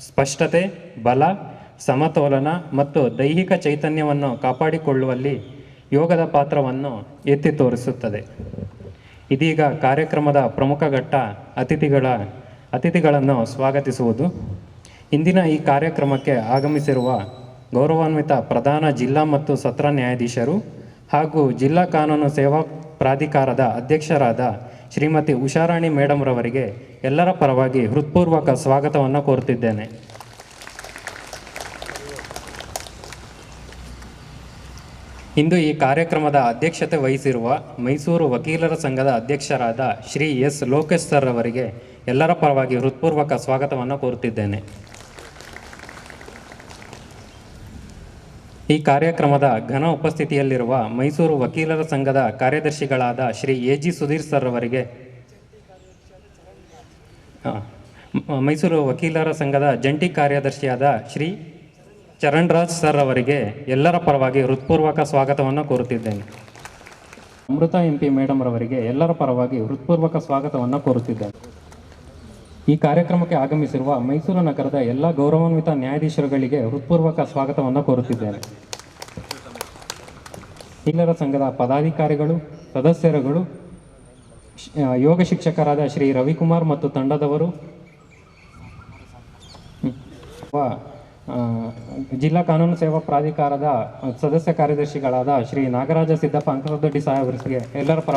ಸ್ಪಷ್ಟತೆ, ಬಲ, ಸಮತೋಲನ ಮತ್ತು ದೈಹಿಕ ಚೈತನ್ಯವನ್ನು ಕಾಪಾಡಿಕೊಳ್ಳುವಲ್ಲಿ ಯೋಗದ ಪಾತ್ರವನ್ನು ಎತ್ತಿ ತೋರಿಸುತ್ತದೆ. ಇದೀಗ ಕಾರ್ಯಕ್ರಮದ ಪ್ರಮುಖ ಘಟ್ಟ ಅತಿಥಿಗಳನ್ನು ಸ್ವಾಗತಿಸುವುದು. ಇಂದಿನ ಈ ಕಾರ್ಯಕ್ರಮಕ್ಕೆ ಆಗಮಿಸಿರುವ ಗೌರವಾನ್ವಿತ ಪ್ರಧಾನ ಜಿಲ್ಲಾ ಮತ್ತು ಸತ್ರ ನ್ಯಾಯಾಧೀಶರು ಹಾಗೂ ಜಿಲ್ಲಾ ಕಾನೂನು ಸೇವಾ ಪ್ರಾಧಿಕಾರದ ಅಧ್ಯಕ್ಷರಾದ ಶ್ರೀಮತಿ ಉಷಾರಾಣಿ ಮೇಡಮ್ ರವರಿಗೆ ಎಲ್ಲರ ಪರವಾಗಿ ಹೃತ್ಪೂರ್ವಕ ಸ್ವಾಗತವನ್ನು ಕೋರುತ್ತಿದ್ದೇನೆ. ಇಂದು ಈ ಕಾರ್ಯಕ್ರಮದ ಅಧ್ಯಕ್ಷತೆ ವಹಿಸಿರುವ ಮೈಸೂರು ವಕೀಲರ ಸಂಘದ ಅಧ್ಯಕ್ಷರಾದ ಶ್ರೀ ಎಸ್ ಲೋಕೇಶ್ ಸರ್ ಅವರಿಗೆ ಎಲ್ಲರ ಪರವಾಗಿ ಹೃತ್ಪೂರ್ವಕ ಸ್ವಾಗತವನ್ನು ಕೋರುತ್ತಿದ್ದೇನೆ. ಈ ಕಾರ್ಯಕ್ರಮದ ಘನ ಉಪಸ್ಥಿತಿಯಲ್ಲಿರುವ ಮೈಸೂರು ವಕೀಲರ ಸಂಘದ ಕಾರ್ಯದರ್ಶಿಗಳಾದ Shri A G Sudhir sir ಅವರಿಗೆ, ಮೈಸೂರು ವಕೀಲರ ಸಂಘದ ಜಂಟಿ ಕಾರ್ಯದರ್ಶಿಯಾದ ಶ್ರೀ ಚರಣ್ರಾಜ್ ಸರ್ ಅವರಿಗೆ ಎಲ್ಲರ ಪರವಾಗಿ ಹೃತ್ಪೂರ್ವಕ ಸ್ವಾಗತವನ್ನು ಕೋರುತ್ತಿದ್ದೇನೆ. ಅಮೃತ MP ಮೇಡಮ್ ರವರಿಗೆ ಎಲ್ಲರ ಪರವಾಗಿ ಹೃತ್ಪೂರ್ವಕ ಸ್ವಾಗತವನ್ನು ಕೋರುತ್ತಿದ್ದೇನೆ. ಈ ಕಾರ್ಯಕ್ರಮಕ್ಕೆ ಆಗಮಿಸಿರುವ ಮೈಸೂರು ನಗರದ ಎಲ್ಲ ಗೌರವಾನ್ವಿತ ನ್ಯಾಯಾಧೀಶರುಗಳಿಗೆ ಹೃತ್ಪೂರ್ವಕ ಸ್ವಾಗತವನ್ನು ಕೋರುತ್ತಿದ್ದೇನೆ. ವಕೀಲರ ಸಂಘದ ಪದಾಧಿಕಾರಿಗಳು, ಸದಸ್ಯರುಗಳು, ಯೋಗ ಶಿಕ್ಷಕರಾದ ಶ್ರೀ ರವಿಕುಮಾರ್ ಮತ್ತು ತಂಡದವರು, ಜಿಲ್ಲಾ ಕಾನೂನು ಸೇವಾ ಪ್ರಾಧಿಕಾರದ ಸದಸ್ಯ ಕಾರ್ಯದರ್ಶಿಗಳಾದ ಶ್ರೀ ನಾಗರಾಜ ಸಿದ್ದಪ್ಪ ಅಂಕದೊಡ್ಡಿ ಸಾಹೇಬರಿಗೆ ಎಲ್ಲರ ಪರ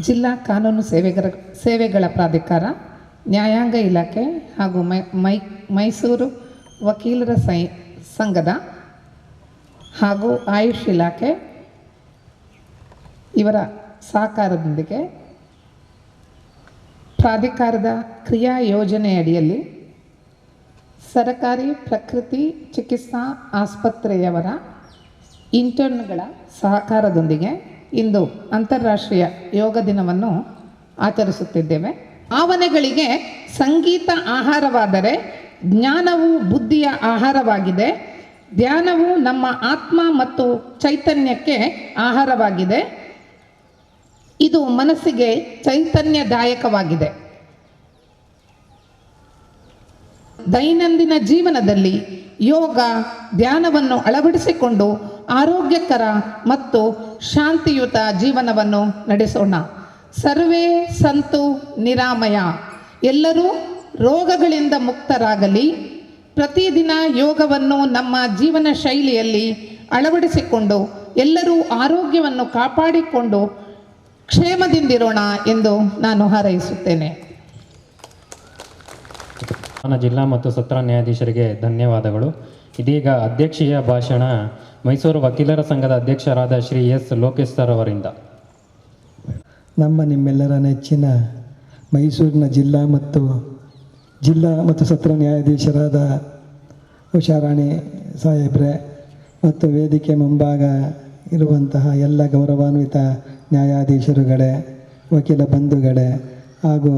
ಜಿಲ್ಲಾ ಕಾನೂನು ಸೇವೆಗಳ ಪ್ರಾಧಿಕಾರ, ನ್ಯಾಯಾಂಗ ಇಲಾಖೆ ಹಾಗೂ ಮೈಸೂರು ವಕೀಲರ ಸಂಘದ ಹಾಗೂ ಆಯುಷ್ ಇಲಾಖೆ ಇವರ ಸಹಕಾರದೊಂದಿಗೆ ಪ್ರಾಧಿಕಾರದ ಕ್ರಿಯಾ ಯೋಜನೆಯಡಿಯಲ್ಲಿ ಸರಕಾರಿ ಪ್ರಕೃತಿ ಚಿಕಿತ್ಸಾ ಆಸ್ಪತ್ರೆಯವರ ಇಂಟರ್ನ್ಗಳ ಸಹಕಾರದೊಂದಿಗೆ ಇಂದು ಅಂತಾರಾಷ್ಟ್ರೀಯ ಯೋಗ ದಿನವನ್ನು ಆಚರಿಸುತ್ತಿದ್ದೇವೆ. ಭಾವನೆಗಳಿಗೆ ಸಂಗೀತ ಆಹಾರವಾದರೆ ಜ್ಞಾನವು ಬುದ್ಧಿಯ ಆಹಾರವಾಗಿದೆ. ಧ್ಯಾನವು ನಮ್ಮ ಆತ್ಮ ಮತ್ತು ಚೈತನ್ಯಕ್ಕೆ ಆಹಾರವಾಗಿದೆ. ಇದು ಮನಸ್ಸಿಗೆ ಚೈತನ್ಯದಾಯಕವಾಗಿದೆ. ದೈನಂದಿನ ಜೀವನದಲ್ಲಿ ಯೋಗ ಧ್ಯಾನವನ್ನು ಅಳವಡಿಸಿಕೊಂಡು ಆರೋಗ್ಯಕರ ಮತ್ತು ಶಾಂತಿಯುತ ಜೀವನವನ್ನು ನಡೆಸೋಣ. ಸರ್ವೇ ಸಂತು ನಿರಾಮಯ. ಎಲ್ಲರೂ ರೋಗಗಳಿಂದ ಮುಕ್ತರಾಗಲಿ. ಪ್ರತಿದಿನ ಯೋಗವನ್ನು ನಮ್ಮ ಜೀವನ ಶೈಲಿಯಲ್ಲಿ ಅಳವಡಿಸಿಕೊಂಡು ಎಲ್ಲರೂ ಆರೋಗ್ಯವನ್ನು ಕಾಪಾಡಿಕೊಂಡು ಕ್ಷೇಮದಿಂದಿರೋಣ ಎಂದು ನಾನು ಹಾರೈಸುತ್ತೇನೆ. ಜಿಲ್ಲಾ ಮತ್ತು ಸತ್ರ ನ್ಯಾಯಾಧೀಶರಿಗೆ ಧನ್ಯವಾದಗಳು. ಇದೀಗ ಅಧ್ಯಕ್ಷೀಯ ಭಾಷಣ ಮೈಸೂರು ವಕೀಲರ ಸಂಘದ ಅಧ್ಯಕ್ಷರಾದ ಶ್ರೀ ಎಸ್ ಲೋಕೇಶ್ ಸರ್ ಅವರಿಂದ. ನಿಮ್ಮೆಲ್ಲರ ನೆಚ್ಚಿನ ಮೈಸೂರಿನ ಜಿಲ್ಲಾ ಮತ್ತು ಸತ್ರ ನ್ಯಾಯಾಧೀಶರಾದ ಉಷಾರಾಣಿ ಸಾಹೇಬ್ರೆ ಮತ್ತು ವೇದಿಕೆ ಮುಂಭಾಗ ಇರುವಂತಹ ಎಲ್ಲ ಗೌರವಾನ್ವಿತ ನ್ಯಾಯಾಧೀಶರುಗಳೇ, ವಕೀಲ ಬಂಧುಗಳೇ ಹಾಗೂ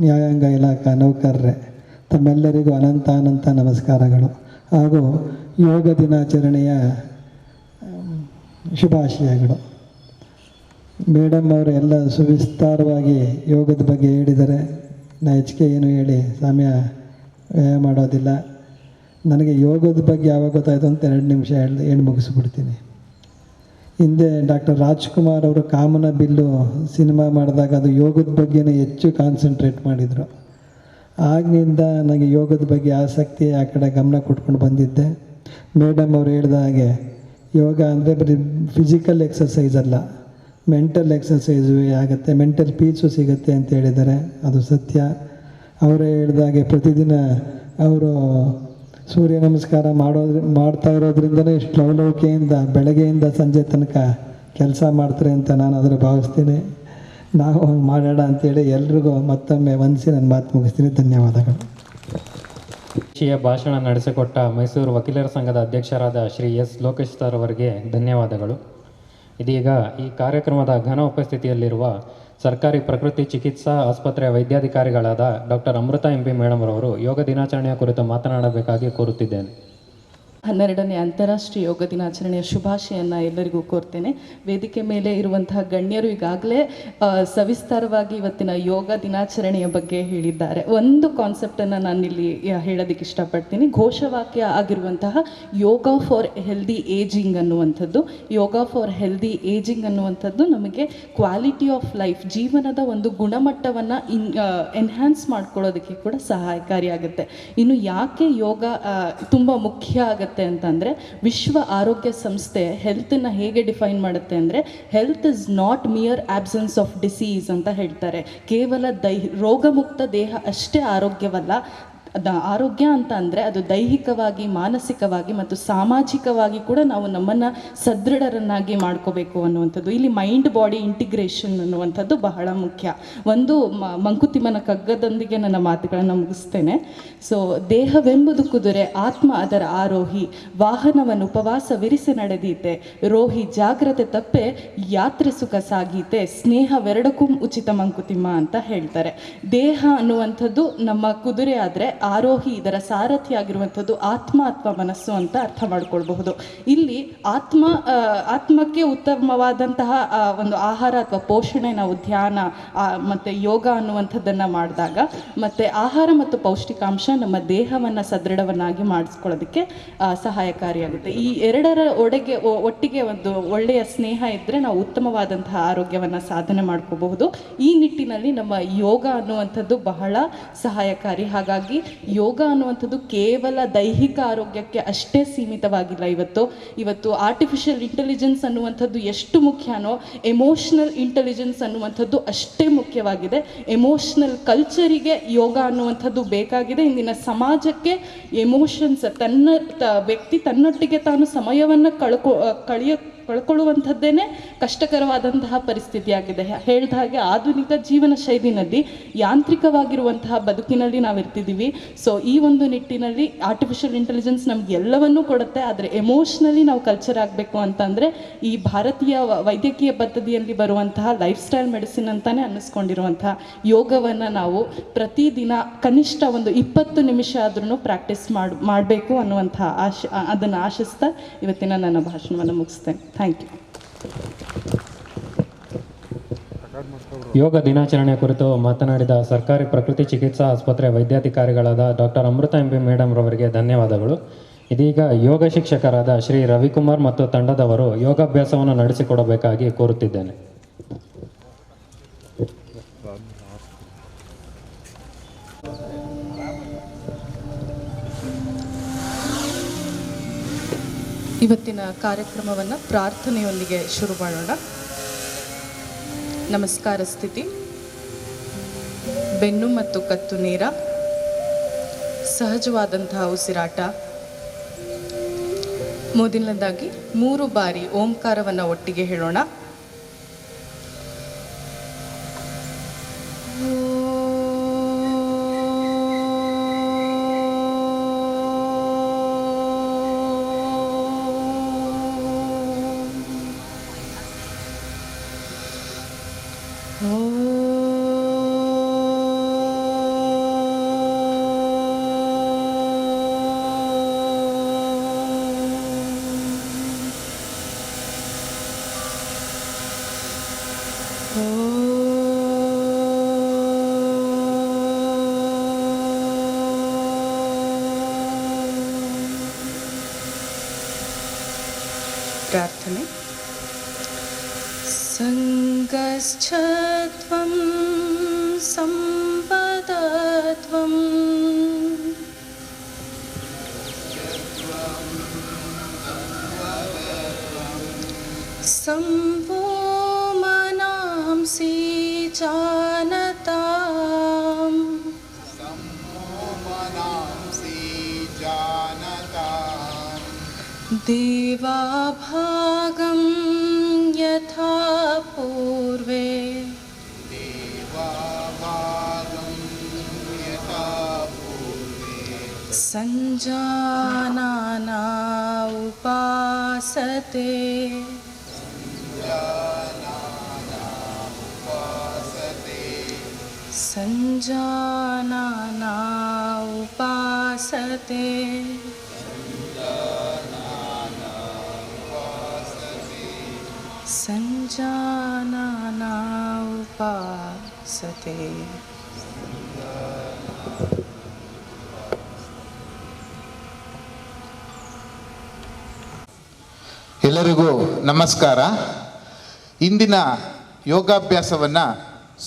ನ್ಯಾಯಾಂಗ ಇಲಾಖಾ ನೌಕರರೇ, ತಮ್ಮೆಲ್ಲರಿಗೂ ಅನಂತ ನಮಸ್ಕಾರಗಳು ಹಾಗೂ ಯೋಗ ದಿನಾಚರಣೆಯ ಶುಭಾಶಯಗಳು. ಮೇಡಮ್ ಅವರು ಎಲ್ಲ ಸುವಿಸ್ತಾರವಾಗಿ ಯೋಗದ ಬಗ್ಗೆ ಹೇಳಿದ್ದಾರೆ. ನಾನು ಹೆಚ್ಚಿಗೆ ಏನು ಹೇಳಿ ಸಮಯ ವ್ಯಯ ಮಾಡೋದಿಲ್ಲ. ನನಗೆ ಯೋಗದ ಬಗ್ಗೆ ಯಾವಾಗ ಗೊತ್ತಾಯಿತು ಅಂತ 2 ನಿಮಿಷ ಹೇಳಿ ಮುಗಿಸ್ಬಿಡ್ತೀನಿ. ಹಿಂದೆ ಡಾಕ್ಟರ್ ರಾಜ್ಕುಮಾರ್ ಅವರು ಕಾಮನ ಬಿಲ್ಲು ಸಿನಿಮಾ ಮಾಡಿದಾಗ ಅದು ಯೋಗದ ಬಗ್ಗೆನೇ ಹೆಚ್ಚು ಕಾನ್ಸಂಟ್ರೇಟ್ ಮಾಡಿದರು. ಆಗಿನಿಂದ ನನಗೆ ಯೋಗದ ಬಗ್ಗೆ ಆಸಕ್ತಿ, ಆ ಕಡೆ ಗಮನ ಕೊಟ್ಕೊಂಡು ಬಂದಿದ್ದೆ. ಮೇಡಮ್ ಅವರು ಹೇಳಿದ ಹಾಗೆ ಯೋಗ ಅಂದರೆ ಬರೀ ಫಿಸಿಕಲ್ ಎಕ್ಸಸೈಸ್ ಅಲ್ಲ, ಮೆಂಟಲ್ ಎಕ್ಸಸೈಸು ಆಗುತ್ತೆ, ಮೆಂಟಲ್ ಪೀಸು ಸಿಗುತ್ತೆ ಅಂತ ಹೇಳಿದ್ದಾರೆ. ಅದು ಸತ್ಯ. ಅವರೇ ಹೇಳಿದಾಗೆ ಪ್ರತಿದಿನ ಅವರು ಸೂರ್ಯ ನಮಸ್ಕಾರ ಮಾಡ್ತಾ ಇರೋದ್ರಿಂದಲೇ ಇಷ್ಟು ಲವಲವಿಕೆಯಿಂದ ಬೆಳಗ್ಗೆಯಿಂದ ಸಂಜೆ ತನಕ ಕೆಲಸ ಮಾಡ್ತಾರೆ ಅಂತ ನಾನು ಅದರ ಭಾವಿಸ್ತೀನಿ. ನಾವು ಹಂಗೆ ಮಾಡೋಣ ಅಂತೇಳಿ ಎಲ್ರಿಗೂ ಮತ್ತೊಮ್ಮೆ ವಂದಿಸಿ ನನ್ನ ಮಾತು ಮುಗಿಸ್ತೀನಿ. ಧನ್ಯವಾದಗಳು. ಭಾಷಣ ನಡೆಸಿಕೊಟ್ಟ ಮೈಸೂರು ವಕೀಲರ ಸಂಘದ ಅಧ್ಯಕ್ಷರಾದ ಶ್ರೀ ಎಸ್ ಲೋಕೇಶ್ ಸರ್ ಅವರಿಗೆ ಧನ್ಯವಾದಗಳು. ಇದೀಗ ಈ ಕಾರ್ಯಕ್ರಮದ ಘನ ಉಪಸ್ಥಿತಿಯಲ್ಲಿರುವ ಸರ್ಕಾರಿ ಪ್ರಕೃತಿ ಚಿಕಿತ್ಸಾ ಆಸ್ಪತ್ರೆಯ ವೈದ್ಯಾಧಿಕಾರಿಗಳಾದ ಡಾಕ್ಟರ್ ಅಮೃತ ಎಂ ಪಿ ಮೇಡಮ್ ರವರು ಯೋಗ ದಿನಾಚರಣೆಯ ಕುರಿತು ಮಾತನಾಡಬೇಕಾಗಿ ಕೋರುತ್ತಿದ್ದೇನೆ. 12ನೇ ಅಂತಾರಾಷ್ಟ್ರೀಯ ಯೋಗ ದಿನಾಚರಣೆಯ ಶುಭಾಶಯನ್ನು ಎಲ್ಲರಿಗೂ ಕೋರ್ತೇನೆ. ವೇದಿಕೆ ಮೇಲೆ ಇರುವಂತಹ ಗಣ್ಯರು ಈಗಾಗಲೇ ಸವಿಸ್ತಾರವಾಗಿ ಇವತ್ತಿನ ಯೋಗ ದಿನಾಚರಣೆಯ ಬಗ್ಗೆ ಹೇಳಿದ್ದಾರೆ. ಒಂದು ಕಾನ್ಸೆಪ್ಟನ್ನು ನಾನಿಲ್ಲಿ ಹೇಳೋದಕ್ಕೆ ಇಷ್ಟಪಡ್ತೀನಿ. ಘೋಷವಾಕ್ಯ ಆಗಿರುವಂತಹ ಯೋಗ ಫಾರ್ ಹೆಲ್ದಿ ಏಜಿಂಗ್ ಅನ್ನುವಂಥದ್ದು. ಯೋಗ ಫಾರ್ ಹೆಲ್ದಿ ಏಜಿಂಗ್ ಅನ್ನುವಂಥದ್ದು ನಮಗೆ ಕ್ವಾಲಿಟಿ ಆಫ್ ಲೈಫ್, ಜೀವನದ ಒಂದು ಗುಣಮಟ್ಟವನ್ನು ಎನ್ಹ್ಯಾನ್ಸ್ ಮಾಡ್ಕೊಳ್ಳೋದಕ್ಕೆ ಕೂಡ ಸಹಾಯಕಾರಿಯಾಗುತ್ತೆ. ಇನ್ನು ಯಾಕೆ ಯೋಗ ತುಂಬ ಮುಖ್ಯ ಆಗುತ್ತೆ ಅಂತಂದರೆ, ವಿಶ್ವ ಆರೋಗ್ಯ ಸಂಸ್ಥೆ ಹೆಲ್ತನ್ನು ಹೇಗೆ ಡಿಫೈನ್ ಮಾಡುತ್ತೆ ಅಂದರೆ, health is not mere absence of disease ಅಂತ ಹೇಳ್ತಾರೆ. ಕೇವಲ ರೋಗಮುಕ್ತ ದೇಹ ಅಷ್ಟೇ ಆರೋಗ್ಯವಲ್ಲ. ಆರೋಗ್ಯ ಅಂತ ಅಂದರೆ ಅದು ದೈಹಿಕವಾಗಿ, ಮಾನಸಿಕವಾಗಿ ಮತ್ತು ಸಾಮಾಜಿಕವಾಗಿ ಕೂಡ ನಾವು ನಮ್ಮನ್ನು ಸದೃಢರನ್ನಾಗಿ ಮಾಡ್ಕೋಬೇಕು ಅನ್ನುವಂಥದ್ದು. ಇಲ್ಲಿ ಮೈಂಡ್ ಬಾಡಿ ಇಂಟಿಗ್ರೇಷನ್ ಅನ್ನುವಂಥದ್ದು ಬಹಳ ಮುಖ್ಯ. ಒಂದು ಮಂಕುತಿಮ್ಮನ ಕಗ್ಗದೊಂದಿಗೆ ನನ್ನ ಮಾತುಗಳನ್ನು ಮುಗಿಸ್ತೇನೆ. ಸೊ, ದೇಹವೆಂಬುದು ಕುದುರೆ, ಆತ್ಮ ಅದರ ಆರೋಹಿ, ವಾಹನವನ್ನು ಉಪವಾಸವಿರಿಸಿ ನಡೆದೀತೆ, ರೋಹಿ ಜಾಗ್ರತೆ ತಪ್ಪೆ, ಯಾತ್ರೆ ಸುಖ ಸಾಗೀತೆ, ಸ್ನೇಹವೆರಡಕ್ಕೂ ಉಚಿತ ಮಂಕುತಿಮ್ಮ ಅಂತ ಹೇಳ್ತಾರೆ. ದೇಹ ಅನ್ನುವಂಥದ್ದು ನಮ್ಮ ಕುದುರೆ ಆದರೆ, ಆರೋಹಿ ಇದರ ಸಾರಥಿ ಆಗಿರುವಂಥದ್ದು ಆತ್ಮ ಅಥವಾ ಮನಸ್ಸು ಅಂತ ಅರ್ಥ ಮಾಡ್ಕೊಳ್ಬಹುದು. ಇಲ್ಲಿ ಆತ್ಮಕ್ಕೆ ಉತ್ತಮವಾದಂತಹ ಒಂದು ಆಹಾರ ಅಥವಾ ಪೋಷಣೆ ನಾವು ಧ್ಯಾನ ಮತ್ತು ಯೋಗ ಅನ್ನುವಂಥದ್ದನ್ನು ಮಾಡಿದಾಗ, ಮತ್ತು ಆಹಾರ ಮತ್ತು ಪೌಷ್ಟಿಕಾಂಶ ನಮ್ಮ ದೇಹವನ್ನು ಸದೃಢವನ್ನಾಗಿ ಮಾಡಿಸ್ಕೊಳ್ಳೋದಕ್ಕೆ ಸಹಾಯಕಾರಿಯಾಗುತ್ತೆ. ಈ ಎರಡರ ಒಟ್ಟಿಗೆ ಒಂದು ಒಳ್ಳೆಯ ಸ್ನೇಹ ಇದ್ದರೆ ನಾವು ಉತ್ತಮವಾದಂತಹ ಆರೋಗ್ಯವನ್ನು ಸಾಧನೆ ಮಾಡ್ಕೋಬಹುದು. ಈ ನಿಟ್ಟಿನಲ್ಲಿ ನಮ್ಮ ಯೋಗ ಅನ್ನುವಂಥದ್ದು ಬಹಳ ಸಹಾಯಕಾರಿ. ಹಾಗಾಗಿ ಯೋಗ ಅನ್ನುವಂಥದ್ದು ಕೇವಲ ದೈಹಿಕ ಆರೋಗ್ಯಕ್ಕೆ ಅಷ್ಟೇ ಸೀಮಿತವಾಗಿಲ್ಲ. ಇವತ್ತು ಆರ್ಟಿಫಿಷಿಯಲ್ ಇಂಟೆಲಿಜೆನ್ಸ್ ಅನ್ನುವಂಥದ್ದು ಎಷ್ಟು ಮುಖ್ಯನೋ, ಎಮೋಷ್ನಲ್ ಇಂಟೆಲಿಜೆನ್ಸ್ ಅನ್ನುವಂಥದ್ದು ಅಷ್ಟೇ ಮುಖ್ಯವಾಗಿದೆ. ಎಮೋಷ್ನಲ್ ಕಲ್ಚರಿಗೆ ಯೋಗ ಅನ್ನುವಂಥದ್ದು ಬೇಕಾಗಿದೆ. ಇಂದಿನ ಸಮಾಜಕ್ಕೆ ಎಮೋಷನ್ಸ್, ವ್ಯಕ್ತಿ ತನ್ನೊಟ್ಟಿಗೆ ತಾನು ಸಮಯವನ್ನು ಕಳ್ಕೊಳ್ಳುವಂಥದ್ದೇ ಕಷ್ಟಕರವಾದಂತಹ ಪರಿಸ್ಥಿತಿಯಾಗಿದೆ. ಹೇಳಿದ ಹಾಗೆ ಆಧುನಿಕ ಜೀವನ ಶೈಲಿನಲ್ಲಿ, ಯಾಂತ್ರಿಕವಾಗಿರುವಂತಹ ಬದುಕಿನಲ್ಲಿ ನಾವು ಇರ್ತಿದ್ದೀವಿ. ಸೊ, ಈ ಒಂದು ನಿಟ್ಟಿನಲ್ಲಿ ಆರ್ಟಿಫಿಷಿಯಲ್ ಇಂಟೆಲಿಜೆನ್ಸ್ ನಮ್ಗೆ ಎಲ್ಲವನ್ನೂ ಕೊಡುತ್ತೆ. ಆದರೆ ಎಮೋಷ್ನಲಿ ನಾವು ಕಲ್ಚರ್ ಆಗಬೇಕು ಅಂತಂದರೆ ಈ ಭಾರತೀಯ ವೈದ್ಯಕೀಯ ಪದ್ಧತಿಯಲ್ಲಿ ಬರುವಂತಹ ಲೈಫ್ ಸ್ಟೈಲ್ ಮೆಡಿಸಿನ್ ಅಂತಲೇ ಅನ್ನಿಸ್ಕೊಂಡಿರುವಂತಹ ಯೋಗವನ್ನು ನಾವು ಪ್ರತಿದಿನ ಕನಿಷ್ಠ ಒಂದು 20 ನಿಮಿಷ ಆದ್ರೂ ಪ್ರಾಕ್ಟೀಸ್ ಮಾಡಬೇಕು ಅನ್ನುವಂತಹ ಅದನ್ನು ಆಶಿಸ್ತಾ ಇವತ್ತಿನ ನನ್ನ ಭಾಷಣವನ್ನು ಮುಗಿಸ್ತೇನೆ. Thank you. ಯೋಗ ದಿನಾಚರಣೆ ಕುರಿತು ಮಾತನಾಡಿದ ಸರ್ಕಾರಿ ಪ್ರಕೃತಿ ಚಿಕಿತ್ಸಾ ಆಸ್ಪತ್ರೆ ವೈದ್ಯಾಧಿಕಾರಿಗಳಾದ ಡಾಕ್ಟರ್ ಅಮೃತ ಎಂ ಪಿ ಮೇಡಮ್ ರವರಿಗೆ ಧನ್ಯವಾದಗಳು. ಇದೀಗ ಯೋಗ ಶಿಕ್ಷಕರಾದ ಶ್ರೀ ರವಿಕುಮಾರ್ ಮತ್ತು ತಂಡದವರು ಯೋಗಾಭ್ಯಾಸವನ್ನು ನಡೆಸಿಕೊಡಬೇಕಾಗಿ ಕೋರುತ್ತಿದ್ದೇನೆ. ಇವತ್ತಿನ ಕಾರ್ಯಕ್ರಮವನ್ನು ಪ್ರಾರ್ಥನೆಯೊಂದಿಗೆ ಶುರು ಮಾಡೋಣ. ನಮಸ್ಕಾರ ಸ್ಥಿತಿ, ಬೆನ್ನು ಮತ್ತು ಕತ್ತು ನೇರ, ಸಹಜವಾದಂತಹ ಉಸಿರಾಟ. ಮೊದಲನೇದಾಗಿ 3 ಬಾರಿ ಓಂಕಾರವನ್ನು ಒಟ್ಟಿಗೆ ಹೇಳೋಣ. ಪ್ರಾರ್ಥನೆ. ಸಂಗಶ್ಚತ್ವಂ ಸಂಪದತ್ವಂ ಸಂಭೋ ಮನಾಂಸಿ ಜಾನತಾಂ ದೇವಾಭಾಗಂ ಯಥಾ ಪೂರ್ವೆ ಸಂಜಾನನಾ ಉಪಾಸತೆ ಸಂಜಾನನಾ ಉಪಾಸತೆ ಸಂಜಾನನಾ ಉಪಾಸತೆ. ಎಲ್ಲರಿಗೂ ನಮಸ್ಕಾರ. ಇಂದಿನ ಯೋಗಾಭ್ಯಾಸವನ್ನು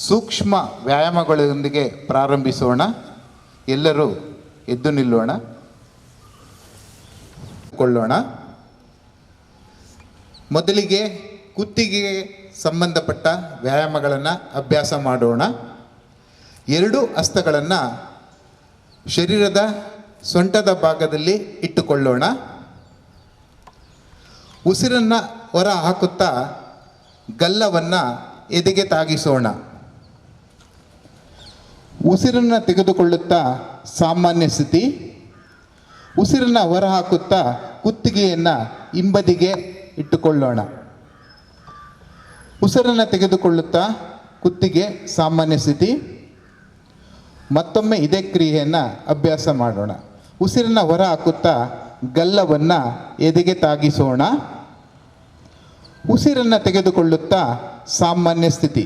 ಸೂಕ್ಷ್ಮ ವ್ಯಾಯಾಮಗಳೊಂದಿಗೆ ಪ್ರಾರಂಭಿಸೋಣ. ಎಲ್ಲರೂ ಎದ್ದು ನಿಲ್ಲೋಣ, ಕೊಳ್ಳೋಣ. ಮೊದಲಿಗೆ ಕುತ್ತಿಗೆಗೆ ಸಂಬಂಧಪಟ್ಟ ವ್ಯಾಯಾಮಗಳನ್ನು ಅಭ್ಯಾಸ ಮಾಡೋಣ. ಎರಡೂ ಹಸ್ತಗಳನ್ನು ಶರೀರದ ಸೊಂಟದ ಭಾಗದಲ್ಲಿ ಇಟ್ಟುಕೊಳ್ಳೋಣ. ಉಸಿರನ್ನು ಹೊರ ಹಾಕುತ್ತಾ ಗಲ್ಲವನ್ನು ಎದೆಗೆ ತಾಗಿಸೋಣ. ಉಸಿರನ್ನು ತೆಗೆದುಕೊಳ್ಳುತ್ತಾ ಸಾಮಾನ್ಯ ಸ್ಥಿತಿ. ಉಸಿರನ್ನು ಹೊರ ಹಾಕುತ್ತಾ ಕುತ್ತಿಗೆಯನ್ನು ಹಿಂಬದಿಗೆ ಇಟ್ಟುಕೊಳ್ಳೋಣ. ಉಸಿರನ್ನು ತೆಗೆದುಕೊಳ್ಳುತ್ತಾ ಕುತ್ತಿಗೆ ಸಾಮಾನ್ಯ ಸ್ಥಿತಿ. ಮತ್ತೊಮ್ಮೆ ಇದೇ ಕ್ರಿಯೆಯನ್ನು ಅಭ್ಯಾಸ ಮಾಡೋಣ. ಉಸಿರನ್ನು ಹೊರ ಹಾಕುತ್ತಾ ಗಲ್ಲವನ್ನು ಎದೆಗೆ ತಾಗಿಸೋಣ. ಉಸಿರನ್ನು ತೆಗೆದುಕೊಳ್ಳುತ್ತಾ ಸಾಮಾನ್ಯ ಸ್ಥಿತಿ.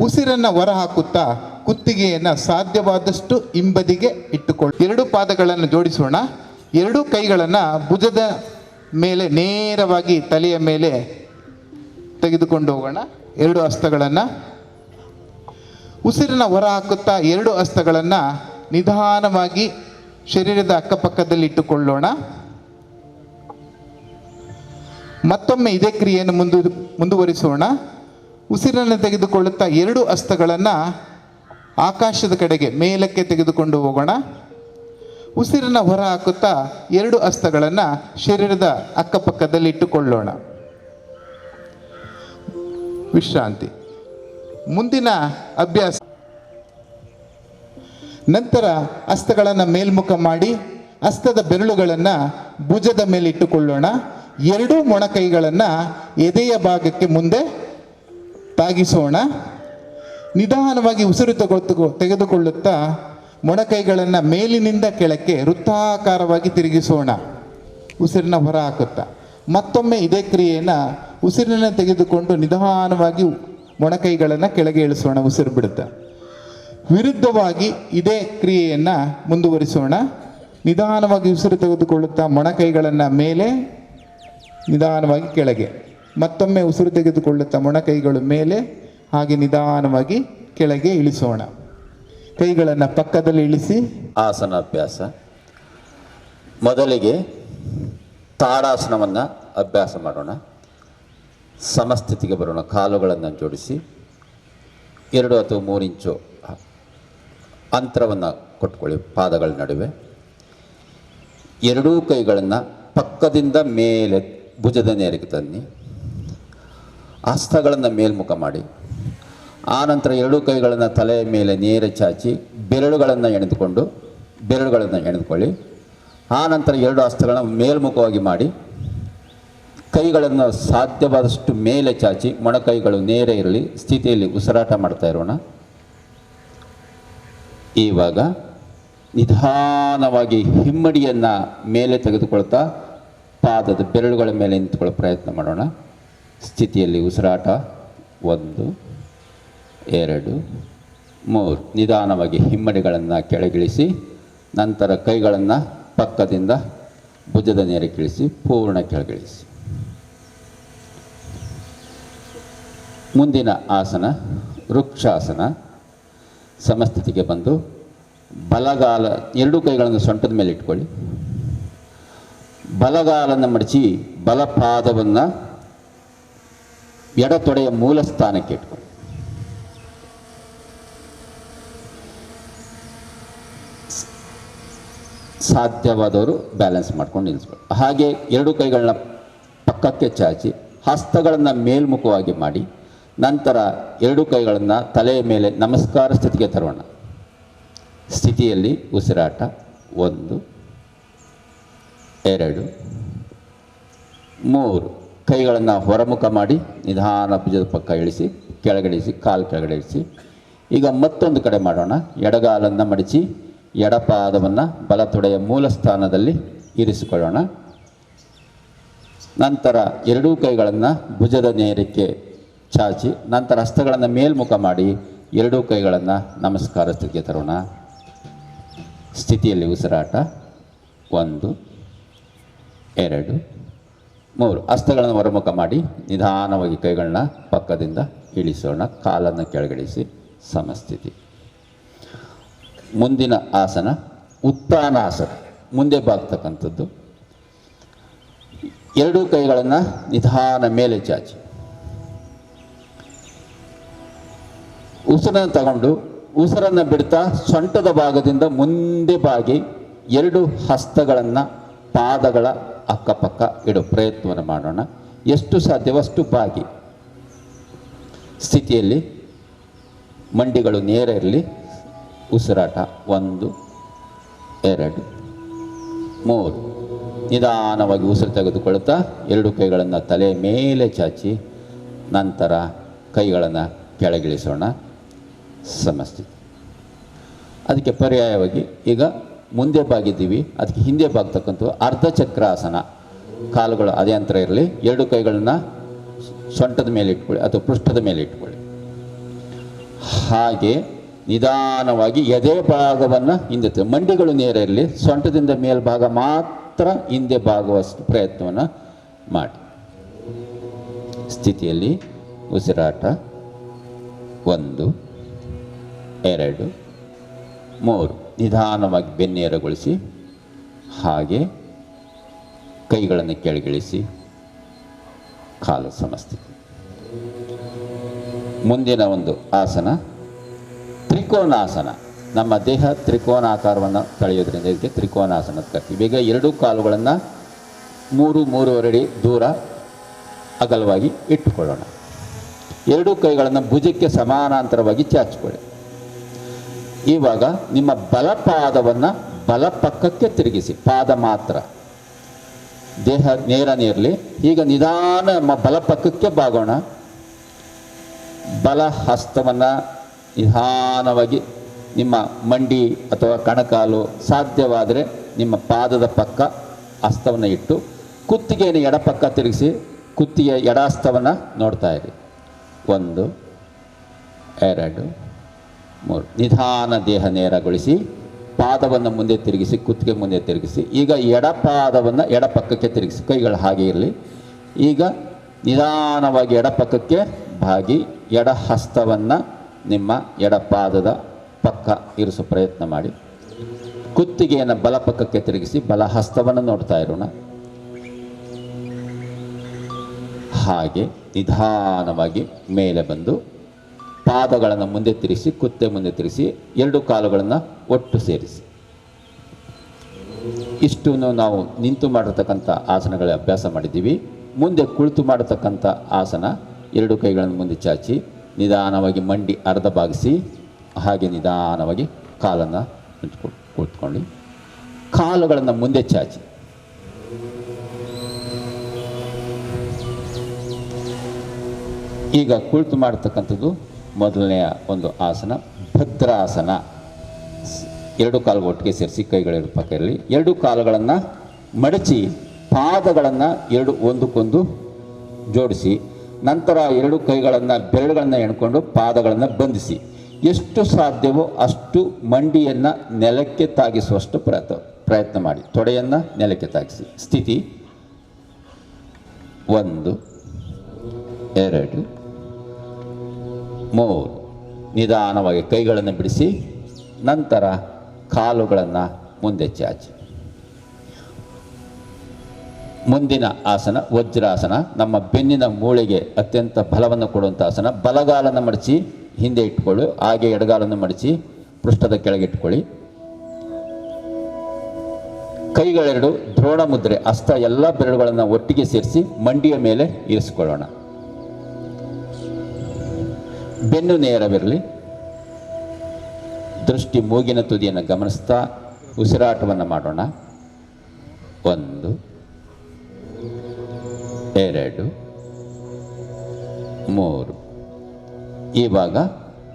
ಉಸಿರನ್ನು ಹೊರ ಹಾಕುತ್ತಾ ಕುತ್ತಿಗೆಯನ್ನು ಸಾಧ್ಯವಾದಷ್ಟು ಹಿಂಬದಿಗೆ ಇಟ್ಟುಕೊಳ್ಳಿ. ಎರಡು ಪಾದಗಳನ್ನು ಜೋಡಿಸೋಣ. ಎರಡೂ ಕೈಗಳನ್ನು ಭುಜದ ಮೇಲೆ ನೇರವಾಗಿ ತಲೆಯ ಮೇಲೆ ತೆಗೆದುಕೊಂಡು ಹೋಗೋಣ. ಎರಡು ಹಸ್ತಗಳನ್ನು ಉಸಿರನ್ನು ಹೊರ ಹಾಕುತ್ತಾ ಎರಡು ಹಸ್ತಗಳನ್ನು ನಿಧಾನವಾಗಿ ಶರೀರದ ಅಕ್ಕಪಕ್ಕದಲ್ಲಿ ಇಟ್ಟುಕೊಳ್ಳೋಣ. ಮತ್ತೊಮ್ಮೆ ಇದೇ ಕ್ರಿಯೆಯನ್ನು ಮುಂದುವರಿಸೋಣ. ಉಸಿರನ್ನು ತೆಗೆದುಕೊಳ್ಳುತ್ತಾ ಎರಡು ಹಸ್ತಗಳನ್ನು ಆಕಾಶದ ಕಡೆಗೆ ಮೇಲಕ್ಕೆ ತೆಗೆದುಕೊಂಡು ಹೋಗೋಣ. ಉಸಿರನ್ನು ಹೊರ ಹಾಕುತ್ತಾ ಎರಡು ಹಸ್ತಗಳನ್ನು ಶರೀರದ ಅಕ್ಕಪಕ್ಕದಲ್ಲಿ ಇಟ್ಟುಕೊಳ್ಳೋಣ. ವಿಶ್ರಾಂತಿ. ಮುಂದಿನ ಅಭ್ಯಾಸ. ನಂತರ ಹಸ್ತಗಳನ್ನು ಮೇಲ್ಮುಖ ಮಾಡಿ ಹಸ್ತದ ಬೆರಳುಗಳನ್ನು ಭುಜದ ಮೇಲೆ ಇಟ್ಟುಕೊಳ್ಳೋಣ. ಎರಡೂ ಮೊಣಕೈಗಳನ್ನು ಎದೆಯ ಭಾಗಕ್ಕೆ ಮುಂದೆ ತಾಗಿಸೋಣ. ನಿಧಾನವಾಗಿ ಉಸಿರು ತೆಗೆದುಕೊಳ್ಳುತ್ತಾ ಮೊಣಕೈಗಳನ್ನು ಮೇಲಿನಿಂದ ಕೆಳಕ್ಕೆ ವೃತ್ತಾಕಾರವಾಗಿ ತಿರುಗಿಸೋಣ. ಉಸಿರನ್ನ ಹೊರ ಹಾಕುತ್ತಾ ಮತ್ತೊಮ್ಮೆ ಇದೇ ಕ್ರಿಯೆಯನ್ನು ಉಸಿರನ್ನು ತೆಗೆದುಕೊಂಡು ನಿಧಾನವಾಗಿ ಮೊಣಕೈಗಳನ್ನು ಕೆಳಗೆ ಇಳಿಸೋಣ. ಉಸಿರು ಬಿಡುತ್ತಾ ವಿರುದ್ಧವಾಗಿ ಇದೇ ಕ್ರಿಯೆಯನ್ನು ಮುಂದುವರಿಸೋಣ. ನಿಧಾನವಾಗಿ ಉಸಿರು ತೆಗೆದುಕೊಳ್ಳುತ್ತಾ ಮೊಣಕೈಗಳನ್ನು ಮೇಲೆ, ನಿಧಾನವಾಗಿ ಕೆಳಗೆ. ಮತ್ತೊಮ್ಮೆ ಉಸಿರು ತೆಗೆದುಕೊಳ್ಳುತ್ತಾ ಮೊಣಕೈಗಳು ಮೇಲೆ, ಹಾಗೆ ನಿಧಾನವಾಗಿ ಕೆಳಗೆ ಇಳಿಸೋಣ. ಕೈಗಳನ್ನು ಪಕ್ಕದಲ್ಲಿ ಇಳಿಸಿ. ಆಸನಾಭ್ಯಾಸ. ಮೊದಲಿಗೆ ತಾಡಾಸನವನ್ನು ಅಭ್ಯಾಸ ಮಾಡೋಣ. ಸಮಸ್ಥಿತಿಗೆ ಬರೋಣ. ಕಾಲುಗಳನ್ನು ಜೋಡಿಸಿ 2 ಅಥವಾ 3 ಇಂಚು ಅಂತರವನ್ನು ಕೊಟ್ಕೊಳ್ಳಿ ಪಾದಗಳ ನಡುವೆ. ಎರಡೂ ಕೈಗಳನ್ನು ಪಕ್ಕದಿಂದ ಮೇಲೆ ಭುಜದ ನೇರಿಗೆ ತನ್ನಿ. ಹಸ್ತಗಳನ್ನು ಮೇಲ್ಮುಖ ಮಾಡಿ. ಆನಂತರ ಎರಡೂ ಕೈಗಳನ್ನು ತಲೆಯ ಮೇಲೆ ನೇರ ಚಾಚಿ ಬೆರಳುಗಳನ್ನು ಎಣೆದುಕೊಳ್ಳಿ. ಆನಂತರ ಎರಡು ಹಸ್ತಗಳನ್ನು ಮೇಲ್ಮುಖವಾಗಿ ಮಾಡಿ ಕೈಗಳನ್ನು ಸಾಧ್ಯವಾದಷ್ಟು ಮೇಲೆ ಚಾಚಿ ಮೊಣಕೈಗಳು ನೇರ ಇರಲಿ ಸ್ಥಿತಿಯಲ್ಲಿ ಉಸಿರಾಟ ಮಾಡ್ತಾ ಇರೋಣ. ಇವಾಗ ನಿಧಾನವಾಗಿ ಹಿಮ್ಮಡಿಯನ್ನು ಮೇಲೆ ತೆಗೆದುಕೊಳ್ತಾ ಪಾದದ ಬೆರಳುಗಳ ಮೇಲೆ ನಿಂತುಕೊಳ್ಳೋ ಪ್ರಯತ್ನ ಮಾಡೋಣ. ಸ್ಥಿತಿಯಲ್ಲಿ ಉಸಿರಾಟ 1 2 3. ನಿಧಾನವಾಗಿ ಹಿಮ್ಮಡಿಗಳನ್ನು ಕೆಳಗಿಳಿಸಿ ನಂತರ ಕೈಗಳನ್ನು ಪಕ್ಕದಿಂದ ಭುಜದ ನೇರಕ್ಕೆ ಇಳಿಸಿ ಪೂರ್ಣ ಕೆಳಗಿಳಿಸಿ. ಮುಂದಿನ ಆಸನ ವೃಕ್ಷಾಸನ. ಸಮಸ್ಥಿತಿಗೆ ಬಂದು ಬಲಗಾಲ ಎರಡೂ ಕೈಗಳನ್ನು ಸೊಂಟದ ಮೇಲೆ ಇಟ್ಕೊಳ್ಳಿ. ಬಲಗಾಲನ್ನು ಮಡಚಿ ಬಲಪಾದವನ್ನು ಎಡತೊಡೆಯ ಮೂಲ ಸ್ಥಾನಕ್ಕೆ ಇಟ್ಕೊಳ್ಳಿ. ಸಾಧ್ಯವಾದವರು ಬ್ಯಾಲೆನ್ಸ್ ಮಾಡ್ಕೊಂಡು ನಿಲ್ಲಿಸ್ಕೊಳ್ಳಿ. ಹಾಗೆ ಎರಡೂ ಕೈಗಳನ್ನ ಪಕ್ಕಕ್ಕೆ ಚಾಚಿ ಹಸ್ತಗಳನ್ನು ಮೇಲ್ಮುಖವಾಗಿ ಮಾಡಿ ನಂತರ ಎರಡೂ ಕೈಗಳನ್ನು ತಲೆಯ ಮೇಲೆ ನಮಸ್ಕಾರ ಸ್ಥಿತಿಗೆ ತರೋಣ. ಸ್ಥಿತಿಯಲ್ಲಿ ಉಸಿರಾಟ 1 2 3. ಕೈಗಳನ್ನು ಹೊರಮುಖ ಮಾಡಿ ನಿಧಾನ ಭುಜದ ಪಕ್ಕ ಇಳಿಸಿ ಕೆಳಗಡೆ ಇಳಿಸಿ ಕಾಲು ಕೆಳಗಡೆ ಇಳಿಸಿ. ಈಗ ಮತ್ತೊಂದು ಕಡೆ ಮಾಡೋಣ. ಎಡಗಾಲನ್ನು ಮಡಚಿ ಎಡಪಾದವನ್ನು ಬಲತೊಡೆಯ ಮೂಲ ಸ್ಥಾನದಲ್ಲಿ ಇರಿಸಿಕೊಳ್ಳೋಣ. ನಂತರ ಎರಡೂ ಕೈಗಳನ್ನು ಭುಜದ ನೇರಕ್ಕೆ ಚಾಚಿ ನಂತರ ಹಸ್ತಗಳನ್ನು ಮೇಲ್ಮುಖ ಮಾಡಿ ಎರಡೂ ಕೈಗಳನ್ನು ನಮಸ್ಕಾರ ಸ್ಥಿತಿಗೆ ತರೋಣ. ಸ್ಥಿತಿಯಲ್ಲಿ ಉಸಿರಾಟ. 1 2 3. ಹಸ್ತಗಳನ್ನು ಹೊರಮುಖ ಮಾಡಿ ನಿಧಾನವಾಗಿ ಕೈಗಳನ್ನ ಪಕ್ಕದಿಂದ ಇಳಿಸೋಣ. ಕಾಲನ್ನು ಕೆಳಗಿಳಿಸಿ ಸಮಸ್ಥಿತಿ. ಮುಂದಿನ ಆಸನ ಉತ್ಥಾನಾಸನ, ಮುಂದೆ ಬಾಗ್ತಕ್ಕಂಥದ್ದು. ಎರಡೂ ಕೈಗಳನ್ನು ನಿಧಾನ ಮೇಲೆ ಚಾಚಿ ಉಸಿರನ್ನು ತಗೊಂಡು ಉಸಿರನ್ನು ಬಿಡ್ತಾ ಸೊಂಟದ ಭಾಗದಿಂದ ಮುಂದೆ ಬಾಗಿ ಎರಡು ಹಸ್ತಗಳನ್ನು ಪಾದಗಳ ಅಕ್ಕಪಕ್ಕ ಇಡೋ ಪ್ರಯತ್ನವನ್ನು ಮಾಡೋಣ. ಎಷ್ಟು ಸಾಧ್ಯವಷ್ಟು ಬಾಗಿ ಸ್ಥಿತಿಯಲ್ಲಿ ಮಂಡಿಗಳು ನೇರ ಇರಲಿ. ಉಸಿರಾಟ. 1 2 3. ನಿಧಾನವಾಗಿ ಉಸಿರು ತೆಗೆದುಕೊಳ್ಳುತ್ತಾ ಎರಡು ಕೈಗಳನ್ನು ತಲೆ ಮೇಲೆ ಚಾಚಿ ನಂತರ ಕೈಗಳನ್ನು ಕೆಳಗಿಳಿಸೋಣ. ಸಮಸ್ಥಿತಿ. ಅದಕ್ಕೆ ಪರ್ಯಾಯವಾಗಿ ಈಗ ಮುಂದೆ ಬಾಗಿದ್ದೀವಿ, ಅದಕ್ಕೆ ಹಿಂದೆ ಬಾಗ್ತಕ್ಕಂಥ ಅರ್ಧ ಚಕ್ರಾಸನ. ಕಾಲುಗಳು ಅದೇ ಅಂತರ ಇರಲಿ. ಎರಡು ಕೈಗಳನ್ನು ಸೊಂಟದ ಮೇಲೆ ಇಟ್ಕೊಳ್ಳಿ ಅಥವಾ ಪೃಷ್ಠದ ಮೇಲೆ ಇಟ್ಕೊಳ್ಳಿ. ಹಾಗೆ ನಿಧಾನವಾಗಿ ಎದೆ ಭಾಗವನ್ನು ಹಿಂದೆ ಮಂಡಿಗಳು ನೇರ ಇರಲಿ. ಸೊಂಟದಿಂದ ಮೇಲ್ಭಾಗ ಮಾತ್ರ ಹಿಂದೆ ಬಾಗುವಷ್ಟು ಪ್ರಯತ್ನವನ್ನು ಮಾಡಿ. ಸ್ಥಿತಿಯಲ್ಲಿ ಉಸಿರಾಟ. 1 2 3. ನಿಧಾನವಾಗಿ ಬೆನ್ನೇರಗೊಳಿಸಿ ಹಾಗೆ ಕೈಗಳನ್ನು ಕೆಳಗಿಳಿಸಿ ಕಾಲು ಸಮಸ್ಥಿತಿ. ಮುಂದಿನ ಒಂದು ಆಸನ ತ್ರಿಕೋನಾಸನ. ನಮ್ಮ ದೇಹ ತ್ರಿಕೋನಾಕಾರವನ್ನು ತಳೆಯೋದ್ರಿಂದ ಇದಕ್ಕೆ ತ್ರಿಕೋನಾಸನ ಅಂತ ಕರಿತೀವಿ. ಈಗ ಎರಡೂ ಕಾಲುಗಳನ್ನು 3-3.5 ಅಡಿ ದೂರ ಅಗಲವಾಗಿ ಇಟ್ಟುಕೊಳ್ಳೋಣ. ಎರಡೂ ಕೈಗಳನ್ನು ಭುಜಕ್ಕೆ ಸಮಾನಾಂತರವಾಗಿ ಚಾಚಿಕೊಳ್ಳಿ. ಇವಾಗ ನಿಮ್ಮ ಬಲಪಾದವನ್ನು ಬಲಪಕ್ಕಕ್ಕೆ ತಿರುಗಿಸಿ. ಪಾದ ಮಾತ್ರ, ದೇಹ ನೇರನೇ ಇರಲಿ. ಈಗ ನಿಧಾನ ನಮ್ಮ ಬಲಪಕ್ಕಕ್ಕೆ ಬಾಗೋಣ. ಬಲ ಹಸ್ತವನ್ನು ನಿಧಾನವಾಗಿ ನಿಮ್ಮ ಮಂಡಿ ಅಥವಾ ಕಣಕಾಲು ಸಾಧ್ಯವಾದರೆ ನಿಮ್ಮ ಪಾದದ ಪಕ್ಕ ಹಸ್ತವನ್ನು ಇಟ್ಟು ಕುತ್ತಿಗೆಯನ್ನು ಎಡಪಕ್ಕ ತಿರುಗಿಸಿ ಕುತ್ತಿಗೆ ಎಡಹಸ್ತವನ್ನು ನೋಡ್ತಾ ಇರಿ. 1 2 3. ನಿಧಾನ ದೇಹ ನೇರಗೊಳಿಸಿ ಪಾದವನ್ನು ಮುಂದೆ ತಿರುಗಿಸಿ ಕುತ್ತಿಗೆ ಮುಂದೆ ತಿರುಗಿಸಿ. ಈಗ ಎಡಪಾದವನ್ನು ಎಡಪಕ್ಕಕ್ಕೆ ತಿರುಗಿಸಿ. ಕೈಗಳು ಹಾಗೆ ಇರಲಿ. ಈಗ ನಿಧಾನವಾಗಿ ಎಡಪಕ್ಕಕ್ಕೆ ಬಾಗಿ ಎಡ ಹಸ್ತವನ್ನು ನಿಮ್ಮ ಎಡಪಾದದ ಪಕ್ಕ ಇರಿಸೋ ಪ್ರಯತ್ನ ಮಾಡಿ. ಕುತ್ತಿಗೆಯನ್ನು ಬಲಪಕ್ಕಕ್ಕೆ ತಿರುಗಿಸಿ ಬಲ ಹಸ್ತವನ್ನು ನೋಡ್ತಾ ಇರೋಣ. ಹಾಗೆ ನಿಧಾನವಾಗಿ ಮೇಲೆ ಬಂದು ಪಾದಗಳನ್ನು ಮುಂದೆ ತಿರುಗಿಸಿ ಕುತ್ತೆ ಮುಂದೆ ತಿರುಗಿಸಿ ಎರಡು ಕಾಲುಗಳನ್ನು ಒಟ್ಟು ಸೇರಿಸಿ. ಇಷ್ಟನ್ನು ನಾವು ನಿಂತು ಮಾಡಿರ್ತಕ್ಕಂಥ ಆಸನಗಳ ಅಭ್ಯಾಸ ಮಾಡಿದ್ದೀವಿ. ಮುಂದೆ ಕುಳಿತು ಮಾಡತಕ್ಕಂಥ ಆಸನ ಎರಡು ಕೈಗಳನ್ನು ಮುಂದೆ ಚಾಚಿ ನಿಧಾನವಾಗಿ ಮಂಡಿ ಅರ್ಧ ಭಾಗಿಸಿ ಹಾಗೆ ನಿಧಾನವಾಗಿ ಕಾಲನ್ನು ಕುಳಿತುಕೊಂಡು ಕಾಲುಗಳನ್ನು ಮುಂದೆ ಚಾಚಿ ಈಗ ಕುಳಿತು ಮಾಡತಕ್ಕಂಥದ್ದು ಮೊದಲನೆಯ ಒಂದು ಆಸನ ಭದ್ರಾಸನ. ಎರಡು ಕಾಲುಗಳು ಒಟ್ಟಿಗೆ ಸೇರಿಸಿ ಕೈಗಳಿರೋ ಪಕ್ಕ ಇರಲಿ. ಎರಡು ಕಾಲುಗಳನ್ನು ಮಡಚಿ ಪಾದಗಳನ್ನು ಎರಡು ಒಂದಕ್ಕೊಂದು ಜೋಡಿಸಿ ನಂತರ ಎರಡು ಕೈಗಳನ್ನು ಬೆರಳುಗಳನ್ನು ಎಣ್ಕೊಂಡು ಪಾದಗಳನ್ನು ಬಂಧಿಸಿ ಎಷ್ಟು ಸಾಧ್ಯವೋ ಅಷ್ಟು ಮಂಡಿಯನ್ನು ನೆಲಕ್ಕೆ ತಾಗಿಸುವಷ್ಟು ಪ್ರಯತ್ನ ಮಾಡಿ. ತೊಡೆಯನ್ನು ನೆಲಕ್ಕೆ ತಾಗಿಸಿ. ಸ್ಥಿತಿ 1 2 3. ನಿಧಾನವಾಗಿ ಕೈಗಳನ್ನು ಬಿಡಿಸಿ ನಂತರ ಕಾಲುಗಳನ್ನು ಮುಂದೆ ಚಾಚಿ. ಮುಂದಿನ ಆಸನ ವಜ್ರಾಸನ. ನಮ್ಮ ಬೆನ್ನಿನ ಮೂಳೆಗೆ ಅತ್ಯಂತ ಬಲವನ್ನು ಕೊಡುವಂಥ ಆಸನ. ಬಲಗಾಲನ್ನು ಮಡಚಿ ಹಿಂದೆ ಇಟ್ಕೊಳ್ಳಿ. ಹಾಗೆ ಎಡಗಾಲನ್ನು ಮಡಚಿ ಪೃಷ್ಠದ ಕೆಳಗೆ ಇಟ್ಕೊಳ್ಳಿ. ಕೈಗಳೆರಡು ದ್ರೋಣ ಮುದ್ರೆ, ಹಸ್ತ ಎಲ್ಲ ಬೆರಳುಗಳನ್ನು ಒಟ್ಟಿಗೆ ಸೇರಿಸಿ ಮಂಡಿಯ ಮೇಲೆ ಇರಿಸಿಕೊಳ್ಳೋಣ. ಬೆನ್ನು ನೇರವಿರಲಿ. ದೃಷ್ಟಿ ಮೂಗಿನ ತುದಿಯನ್ನು ಗಮನಿಸ್ತಾ ಉಸಿರಾಟವನ್ನು ಮಾಡೋಣ. 1 2 3. ಇವಾಗ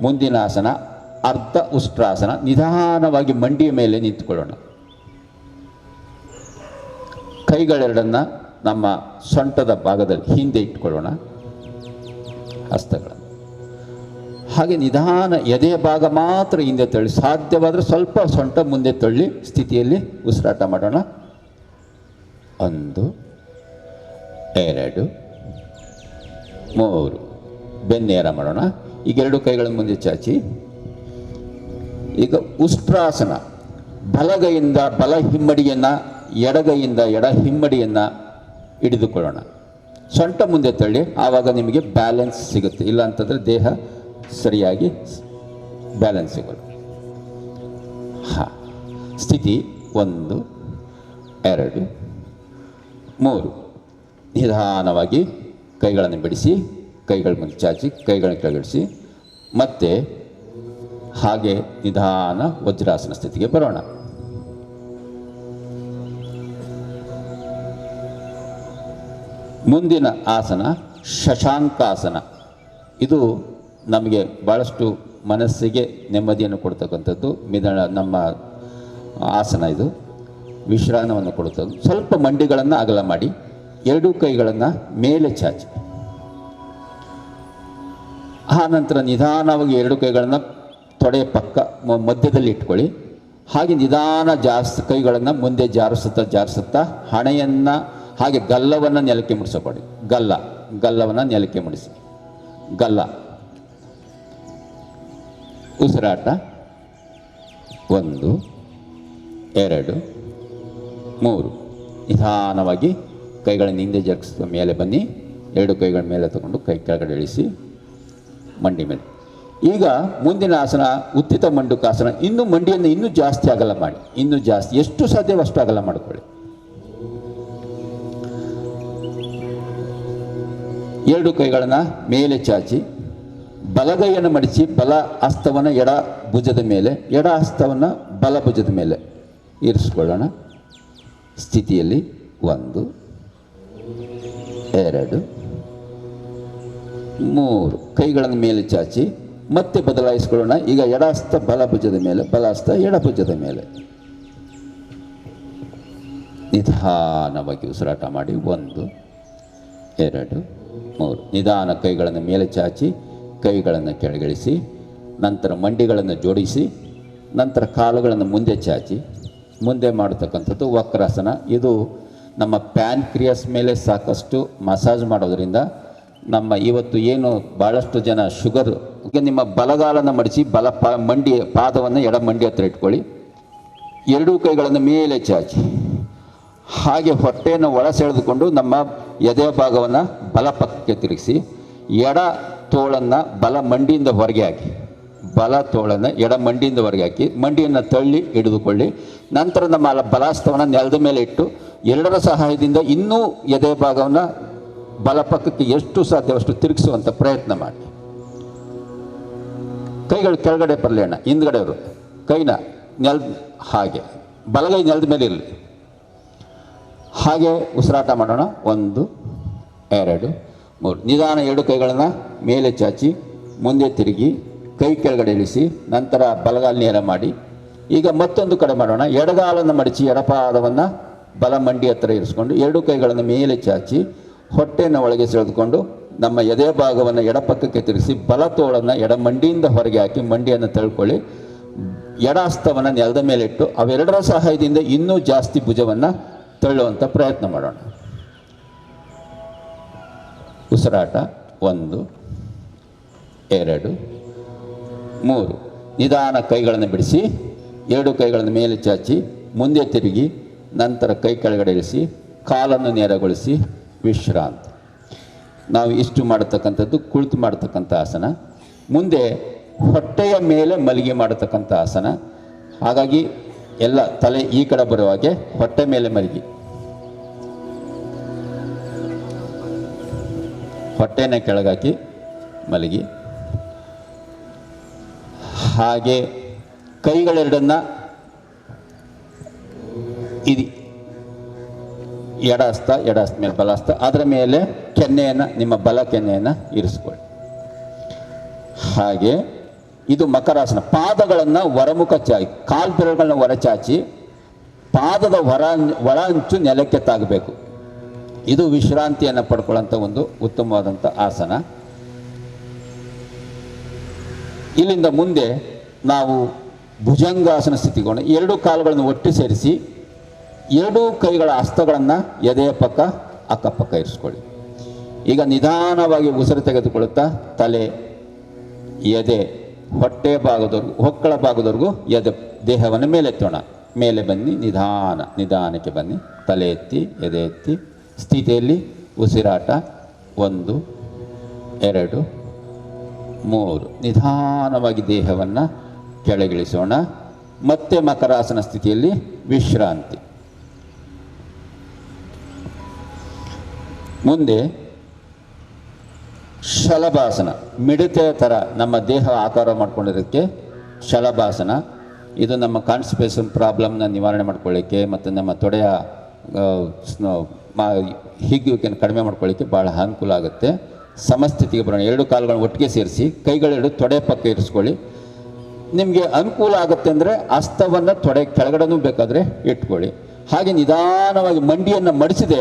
ಮುಂದಿನ ಆಸನ ಅರ್ಧ ಉಷ್ಟ್ರಾಸನ. ನಿಧಾನವಾಗಿ ಮಂಡಿಯ ಮೇಲೆ ನಿಂತುಕೊಳ್ಳೋಣ. ಕೈಗಳೆರಡನ್ನು ನಮ್ಮ ಸೊಂಟದ ಭಾಗದಲ್ಲಿ ಹಿಂದೆ ಇಟ್ಕೊಳ್ಳೋಣ. ಹಸ್ತಗಳನ್ನು ಹಾಗೆ ನಿಧಾನ ಎದೆಯ ಭಾಗ ಮಾತ್ರ ಹಿಂದೆ ತಳ್ಳಿ, ಸಾಧ್ಯವಾದರೆ ಸ್ವಲ್ಪ ಸೊಂಟ ಮುಂದೆ ತಳ್ಳಿ ಸ್ಥಿತಿಯಲ್ಲಿ ಉಸಿರಾಟ ಮಾಡೋಣ. 1 2 3 ಬೆನ್ನೇರ ಮಾಡೋಣ. ಈಗ 2 ಕೈಗಳನ್ನು ಮುಂದೆ ಚಾಚಿ, ಈಗ ಉಷ್ಟ್ರಾಸನ. ಬಲಗೈಯಿಂದ ಬಲ ಹಿಮ್ಮಡಿಯನ್ನು, ಎಡಗೈಯಿಂದ ಎಡ ಹಿಮ್ಮಡಿಯನ್ನು ಹಿಡಿದುಕೊಳ್ಳೋಣ. ಸೊಂಟ ಮುಂದೆ ತಳ್ಳಿ, ಆವಾಗ ನಿಮಗೆ ಬ್ಯಾಲೆನ್ಸ್ ಸಿಗುತ್ತೆ. ಇಲ್ಲ ಅಂತಂದರೆ ದೇಹ ಸರಿಯಾಗಿ ಬ್ಯಾಲೆನ್ಸ್ ಸಿಗೋಲ್ಲ. ಹಾಂ, ಸ್ಥಿತಿ 1 2 3. ನಿಧಾನವಾಗಿ ಕೈಗಳನ್ನು ಬಿಡಿಸಿ, ಕೈಗಳ ಮುಂದೆ ಚಾಚಿ, ಕೈಗಳನ್ನು ಕೆಳಗಿಡಿಸಿ, ಮತ್ತೆ ಹಾಗೆ ನಿಧಾನ ವಜ್ರಾಸನ ಸ್ಥಿತಿಗೆ ಬರೋಣ. ಮುಂದಿನ ಆಸನ ಶಶಾಂಕಾಸನ. ಇದು ನಮಗೆ ಭಾಳಷ್ಟು ಮನಸ್ಸಿಗೆ ನೆಮ್ಮದಿಯನ್ನು ಕೊಡ್ತಕ್ಕಂಥದ್ದು ನಮ್ಮ ಆಸನ. ಇದು ವಿಶ್ರಾಮವನ್ನು ಕೊಡುತ್ತದೆ. ಸ್ವಲ್ಪ ಮಂಡಿಗಳನ್ನು ಅಗಲ ಮಾಡಿ, 2 ಕೈಗಳನ್ನು ಮೇಲೆ ಚಾಚಿ, ಆ ನಂತರ ನಿಧಾನವಾಗಿ 2 ಕೈಗಳನ್ನು ತೊಡೆಯ ಪಕ್ಕ ಮಧ್ಯದಲ್ಲಿ ಇಟ್ಕೊಳ್ಳಿ. ಹಾಗೆ ನಿಧಾನ ಕೈಗಳನ್ನು ಮುಂದೆ ಜಾರಿಸುತ್ತಾ ಹಣೆಯನ್ನು ಹಾಗೆ ಗಲ್ಲವನ್ನು ನೆಲಕ್ಕೆ ಮುಡಿಸಿಕೊಡಿ. ಗಲ್ಲವನ್ನು ನೆಲಕ್ಕೆ ಮುಡಿಸಿ. ಗಲ್ಲ. ಉಸಿರಾಟ 1 2 3. ನಿಧಾನವಾಗಿ ಕೈಗಳನ್ನು ಹಿಂದೆ ಜರುಗಿಸಿದ ಮೇಲೆ ಬನ್ನಿ. 2 ಕೈಗಳ ಮೇಲೆ ತಗೊಂಡು ಕೈ ಕೆಳಗಡೆ ಇಳಿಸಿ, ಮಂಡಿ ಮೇಲೆ. ಈಗ ಮುಂದಿನ ಆಸನ ಉತ್ಥಿತ ಮಂಡುಕಾಸನ. ಇನ್ನೂ ಮಂಡಿಯನ್ನು ಇನ್ನೂ ಜಾಸ್ತಿ ಅಗಲ ಮಾಡಿ, ಇನ್ನೂ ಜಾಸ್ತಿ, ಎಷ್ಟು ಸಾಧ್ಯವೋ ಅಷ್ಟು ಅಗಲ ಮಾಡಿಕೊಳ್ಳಿ. 2 ಕೈಗಳನ್ನು ಮೇಲೆ ಚಾಚಿ, ಬಲಗೈಯನ್ನು ಮಡಿಸಿ ಬಲ ಹಸ್ತವನ್ನು ಎಡ ಭುಜದ ಮೇಲೆ, ಎಡ ಹಸ್ತವನ್ನು ಬಲ ಭುಜದ ಮೇಲೆ ಇರಿಸ್ಕೊಳ್ಳೋಣ. ಸ್ಥಿತಿಯಲ್ಲಿ 1 2 3. ಕೈಗಳನ್ನು ಮೇಲೆ ಚಾಚಿ ಮತ್ತೆ ಬದಲಾಯಿಸ್ಕೊಳ್ಳೋಣ. ಈಗ ಎಡ ಹಸ್ತ ಬಲ ಭುಜದ ಮೇಲೆ, ಬಲ ಹಸ್ತ ಎಡ ಭುಜದ ಮೇಲೆ. ನಿಧಾನವಾಗಿ ಉಸಿರಾಟ ಮಾಡಿ. 1 2 3. ನಿಧಾನ ಕೈಗಳನ್ನು ಮೇಲೆ ಚಾಚಿ, ಕೈಗಳನ್ನು ಕೆಳಗಿಳಿಸಿ, ನಂತರ ಮಂಡಿಗಳನ್ನು ಜೋಡಿಸಿ, ನಂತರ ಕಾಲುಗಳನ್ನು ಮುಂದೆ ಚಾಚಿ, ಮುಂದೆ ಮಾಡತಕ್ಕಂಥದ್ದು ವಕ್ರಾಸನ. ಇದು ನಮ್ಮ ಪ್ಯಾನ್ಕ್ರಿಯಾಸ್ ಮೇಲೆ ಸಾಕಷ್ಟು ಮಸಾಜ್ ಮಾಡೋದರಿಂದ ನಮ್ಮ ಇವತ್ತು ಏನು ಭಾಳಷ್ಟು ಜನ ಶುಗರ್. ಈಗ ನಿಮ್ಮ ಬಲಗಾಲನ್ನು ಮಡಿಸಿ ಬಲ ಪಾದವನ್ನು ಎಡ ಮಂಡಿ ಹತ್ರ ಇಟ್ಕೊಳ್ಳಿ. 2 ಕೈಗಳನ್ನು ಮೇಲೆ ಚಾಚಿ, ಹಾಗೆ ಹೊಟ್ಟೆಯನ್ನು ಒಳ ಸೆಳೆದುಕೊಂಡು ನಮ್ಮ ಎದೆಯ ಭಾಗವನ್ನು ಬಲ ಪಕ್ಕಕ್ಕೆ ತಿರುಗಿಸಿ, ಎಡ ತೋಳನ್ನು ಬಲ ಮಂಡಿಯಿಂದ ಹೊರಗೆ ಹಾಕಿ, ಬಲ ತೋಳನ್ನು ಎಡ ಮಂಡಿಯಿಂದ ಹೊರಗೆ ಹಾಕಿ, ಮಂಡಿಯನ್ನು ತಳ್ಳಿ ಹಿಡಿದುಕೊಳ್ಳಿ. ನಂತರ ನಮ್ಮ ಬಲಾಸ್ತವನ್ನು ನೆಲದ ಮೇಲೆ ಇಟ್ಟು 2ರ ಸಹಾಯದಿಂದ ಇನ್ನೂ ಎದೆ ಭಾಗವನ್ನು ಬಲ ಪಕ್ಕಕ್ಕೆ ಎಷ್ಟು ಸಾಧ್ಯವಷ್ಟು ತಿರುಗಿಸುವಂಥ ಪ್ರಯತ್ನ ಮಾಡಿ. ಕೈಗಳು ಕೆಳಗಡೆ ಬರಲಿ ಅಣ್ಣ, ಹಿಂದ್ಗಡೆ ಅವರು ಕೈನ ಹಾಗೆ ಬಲಗೈ ನೆಲದ ಮೇಲೆ ಇರಲಿ. ಹಾಗೆ ಉಸಿರಾಟ ಮಾಡೋಣ. 1 2 3. ನಿಧಾನ 2 ಕೈಗಳನ್ನು ಮೇಲೆ ಚಾಚಿ, ಮುಂದೆ ತಿರುಗಿ, ಕೈ ಕೆಳಗಡೆ ಇಳಿಸಿ, ನಂತರ ಬಲಗಾಲ ನೇರ ಮಾಡಿ. ಈಗ ಮತ್ತೊಂದು ಕಡೆ ಮಾಡೋಣ. ಎಡಗಾಲನ್ನು ಮಡಿಸಿ ಎಡಪಾದವನ್ನು ಬಲ ಮಂಡಿ ಹತ್ತಿರ ಇರಿಸ್ಕೊಂಡು 2 ಕೈಗಳನ್ನು ಮೇಲೆ ಚಾಚಿ, ಹೊಟ್ಟೆಯನ್ನು ಒಳಗೆ ಸೆಳೆದುಕೊಂಡು ನಮ್ಮ ಎದೆ ಭಾಗವನ್ನು ಎಡಪಕ್ಕಕ್ಕೆ ತಿರುಗಿಸಿ, ಬಲ ತೋಳನ್ನು ಎಡ ಮಂಡಿಯಿಂದ ಹೊರಗೆ ಹಾಕಿ ಮಂಡಿಯನ್ನು ತಳ್ಕೊಳ್ಳಿ. ಎಡ ಹಸ್ತವನ್ನು ನೆಲದ ಮೇಲೆ ಇಟ್ಟು ಅವೆರಡರ ಸಹಾಯದಿಂದ ಇನ್ನೂ ಜಾಸ್ತಿ ಭುಜವನ್ನು ತಳ್ಳುವಂಥ ಪ್ರಯತ್ನ ಮಾಡೋಣ. ಉಸಿರಾಟ 1 2 3. ನಿಧಾನ ಕೈಗಳನ್ನು ಬಿಡಿಸಿ, 2 ಕೈಗಳನ್ನು ಮೇಲೆ ಚಾಚಿ, ಮುಂದೆ ತಿರುಗಿ, ನಂತರ ಕೈ ಕೆಳಗಡೆ ಇಳಿಸಿ, ಕಾಲನ್ನು ನೇರಗೊಳಿಸಿ ವಿಶ್ರಾಂತಿ. ನಾವು ಇಷ್ಟು ಮಾಡತಕ್ಕಂಥದ್ದು ಕುಳಿತು ಮಾಡತಕ್ಕಂಥ ಆಸನ. ಮುಂದೆ ಹೊಟ್ಟೆಯ ಮೇಲೆ ಮಲಗಿ ಮಾಡತಕ್ಕಂಥ ಆಸನ. ಹಾಗಾಗಿ ಎಲ್ಲ ತಲೆ ಈ ಕಡೆ ಬರುವ ಹಾಗೆ ಹೊಟ್ಟೆ ಮೇಲೆ ಮಲಗಿ, ಹೊಟ್ಟೆನ ಕೆಳಗಾಕಿ ಮಲಗಿ. ಹಾಗೆ ಕೈಗಳೆರಡನ್ನು ಇದು ಎಡ ಹಸ್ತ ಮೇಲೆ ಬಲ ಹಸ್ತ, ಅದರ ಮೇಲೆ ಕೆನ್ನೆಯನ್ನು, ನಿಮ್ಮ ಬಲ ಕೆನ್ನೆಯನ್ನು ಇರಿಸ್ಕೊಳ್ಳಿ. ಹಾಗೆ ಇದು ಮಕರಾಸನ. ಪಾದಗಳನ್ನು ಹೊರಮುಖ ಚಾಚಿ, ಕಾಲು ಬೆರಳುಗಳನ್ನ ಹೊರಚಾಚಿ ಪಾದದ ಒಳ ಅಂಚು ನೆಲಕ್ಕೆ ತಾಗಬೇಕು. ಇದು ವಿಶ್ರಾಂತಿಯನ್ನು ಪಡ್ಕೊಳ್ಳೋಂಥ ಒಂದು ಉತ್ತಮವಾದಂಥ ಆಸನ. ಇಲ್ಲಿಂದ ಮುಂದೆ ನಾವು ಭುಜಂಗಾಸನ ಸ್ಥಿತಿಗೋಣ. ಎರಡು ಕಾಲುಗಳನ್ನು ಒಟ್ಟು ಸೇರಿಸಿ ಎರಡೂ ಕೈಗಳ ಹಸ್ತಗಳನ್ನು ಎದೆಯ ಪಕ್ಕ ಅಕ್ಕಪಕ್ಕ ಇರಿಸ್ಕೊಳ್ಳಿ. ಈಗ ನಿಧಾನವಾಗಿ ಉಸಿರು ತೆಗೆದುಕೊಳ್ಳುತ್ತಾ ತಲೆ, ಎದೆ, ಹೊಟ್ಟೆ ಭಾಗದವರೆಗೂ, ಹೊಕ್ಕಳ ಭಾಗದವರೆಗೂ ದೇಹವನ್ನು ಮೇಲೆತ್ತೋಣ. ಮೇಲೆ ಬನ್ನಿ, ನಿಧಾನಕ್ಕೆ ಬನ್ನಿ. ತಲೆ ಎತ್ತಿ, ಎದೆ ಎತ್ತಿ ಸ್ಥಿತಿಯಲ್ಲಿ ಉಸಿರಾಟ 1 2 3. ನಿಧಾನವಾಗಿ ದೇಹವನ್ನು ಕೆಳಗಿಳಿಸೋಣ. ಮತ್ತೆ ಮಕರಾಸನ ಸ್ಥಿತಿಯಲ್ಲಿ ವಿಶ್ರಾಂತಿ. ಮುಂದೆ ಶಲಭಾಸನ. ಮಿಡತೆ ಥರ ನಮ್ಮ ದೇಹ ಆಕಾರ ಮಾಡ್ಕೊಂಡಿರೋಕ್ಕೆ ಶಲಭಾಸನ. ಇದು ನಮ್ಮ ಕಾನ್ಸ್ಟಿಪೇಷನ್ ಪ್ರಾಬ್ಲಮ್ನ ನಿವಾರಣೆ ಮಾಡ್ಕೊಳ್ಳಿಕ್ಕೆ ಮತ್ತು ನಮ್ಮ ತೊಡೆಯ ಹಿಗ್ಗುವಿಕೆಯನ್ನು ಕಡಿಮೆ ಮಾಡ್ಕೊಳ್ಳಿಕ್ಕೆ ಭಾಳ ಅನುಕೂಲ ಆಗುತ್ತೆ. ಸಮಸ್ಥಿತಿಗೆ ಬರೋಣ. ಎರಡು ಕಾಲುಗಳನ್ನು ಒಟ್ಟಿಗೆ ಸೇರಿಸಿ ಕೈಗಳೆರಡು ತೊಡೆ ಪಕ್ಕ ಇರಿಸ್ಕೊಳ್ಳಿ. ನಿಮಗೆ ಅನುಕೂಲ ಆಗುತ್ತೆ ಅಂದರೆ ಹಸ್ತವನ್ನು ತೊಡೆ ಕೆಳಗಡೆನೂ ಬೇಕಾದರೆ ಇಟ್ಕೊಳ್ಳಿ. ಹಾಗೆ ನಿಧಾನವಾಗಿ ಮಂಡಿಯನ್ನು ಮಡಿಸಿದೆ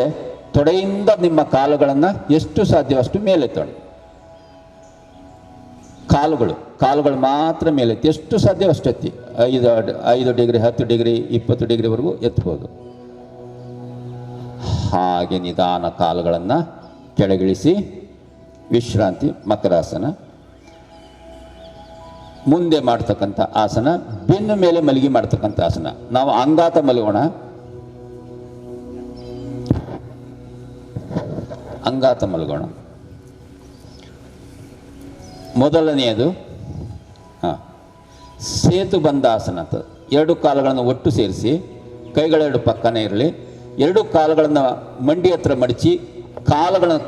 ತೊಡೆಯಿಂದ ನಿಮ್ಮ ಕಾಲುಗಳನ್ನು ಎಷ್ಟು ಸಾಧ್ಯವಷ್ಟು ಮೇಲೆತ್ತೋಣ. ಕಾಲುಗಳು ಮಾತ್ರ ಮೇಲೆತ್ತಿ, ಎಷ್ಟು ಸಾಧ್ಯವೋ ಅಷ್ಟು ಎತ್ತಿ. 5 ಡಿಗ್ರಿ 10 ಡಿಗ್ರಿ 20 ಡಿಗ್ರಿವರೆಗೂ ಎತ್ತಬಹುದು. ಹಾಗೆ ನಿಧಾನ ಕಾಲುಗಳನ್ನು ಕೆಳಗಿಳಿಸಿ ವಿಶ್ರಾಂತಿ. ಮಕರಾಸನ. ಮುಂದೆ ಮಾಡ್ತಕ್ಕಂಥ ಆಸನ ಬೆನ್ನು ಮೇಲೆ ಮಲಗಿ ಮಾಡ್ತಕ್ಕಂಥ ಆಸನ. ನಾವು ಅಂಗಾತ ಮಲಗೋಣ. ಅಂಗಾತ ಮಲಗೋಣ. ಮೊದಲನೆಯದು ಸೇತುಬಂಧಾಸನ ಅಂತ. ಎರಡು ಕಾಲುಗಳನ್ನು ಒಟ್ಟು ಸೇರಿಸಿ ಕೈಗಳೆರಡು ಪಕ್ಕನೇ ಇರಲಿ. ಎರಡು ಕಾಲುಗಳನ್ನು ಮಂಡಿ ಹತ್ರ ಮಡಚಿ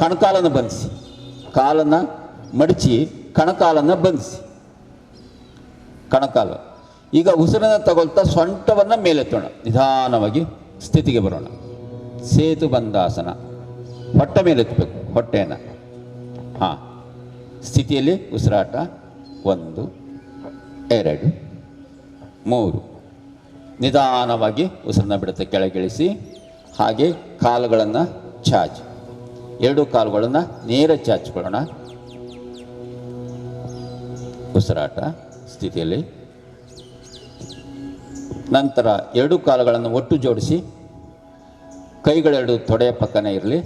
ಕಣಕಾಲನ್ನು ಬಂಧಿಸಿ. ಕಾಲನ್ನು ಮಡಚಿ ಕಣಕಾಲನ್ನು ಬಂಧಿಸಿ. ಕಣಕಾಲು. ಈಗ ಉಸಿರನ್ನು ತಗೊಳ್ತಾ ಸೊಂಟವನ್ನು ಮೇಲೆತ್ತೋಣ. ನಿಧಾನವಾಗಿ ಸ್ಥಿತಿಗೆ ಬರೋಣ. ಸೇತುಬಂಧಾಸನ. ಹೊಟ್ಟೆ ಮೇಲೆತ್ತಬೇಕು, ಹೊಟ್ಟೆಯನ್ನು. ಸ್ಥಿತಿಯಲ್ಲಿ ಉಸಿರಾಟ 1 2 3. ನಿಧಾನವಾಗಿ ಉಸಿರನ್ನ ಬಿಡುತ್ತೆ ಕೆಳಗಿಳಿಸಿ. ಹಾಗೆ ಕಾಲುಗಳನ್ನು ಚಾಚಿ, ಎರಡು ಕಾಲುಗಳನ್ನು ನೇರ ಚಾಚಿಕೊಳ್ಳೋಣ. ಉಸಿರಾಟ ಸ್ಥಿತಿಯಲ್ಲಿ. ನಂತರ ಎರಡು ಕಾಲುಗಳನ್ನು ಒಟ್ಟು ಜೋಡಿಸಿ ಕೈಗಳೆರಡು ತೊಡೆಯ ಪಕ್ಕನೇ ಇರಲಿ.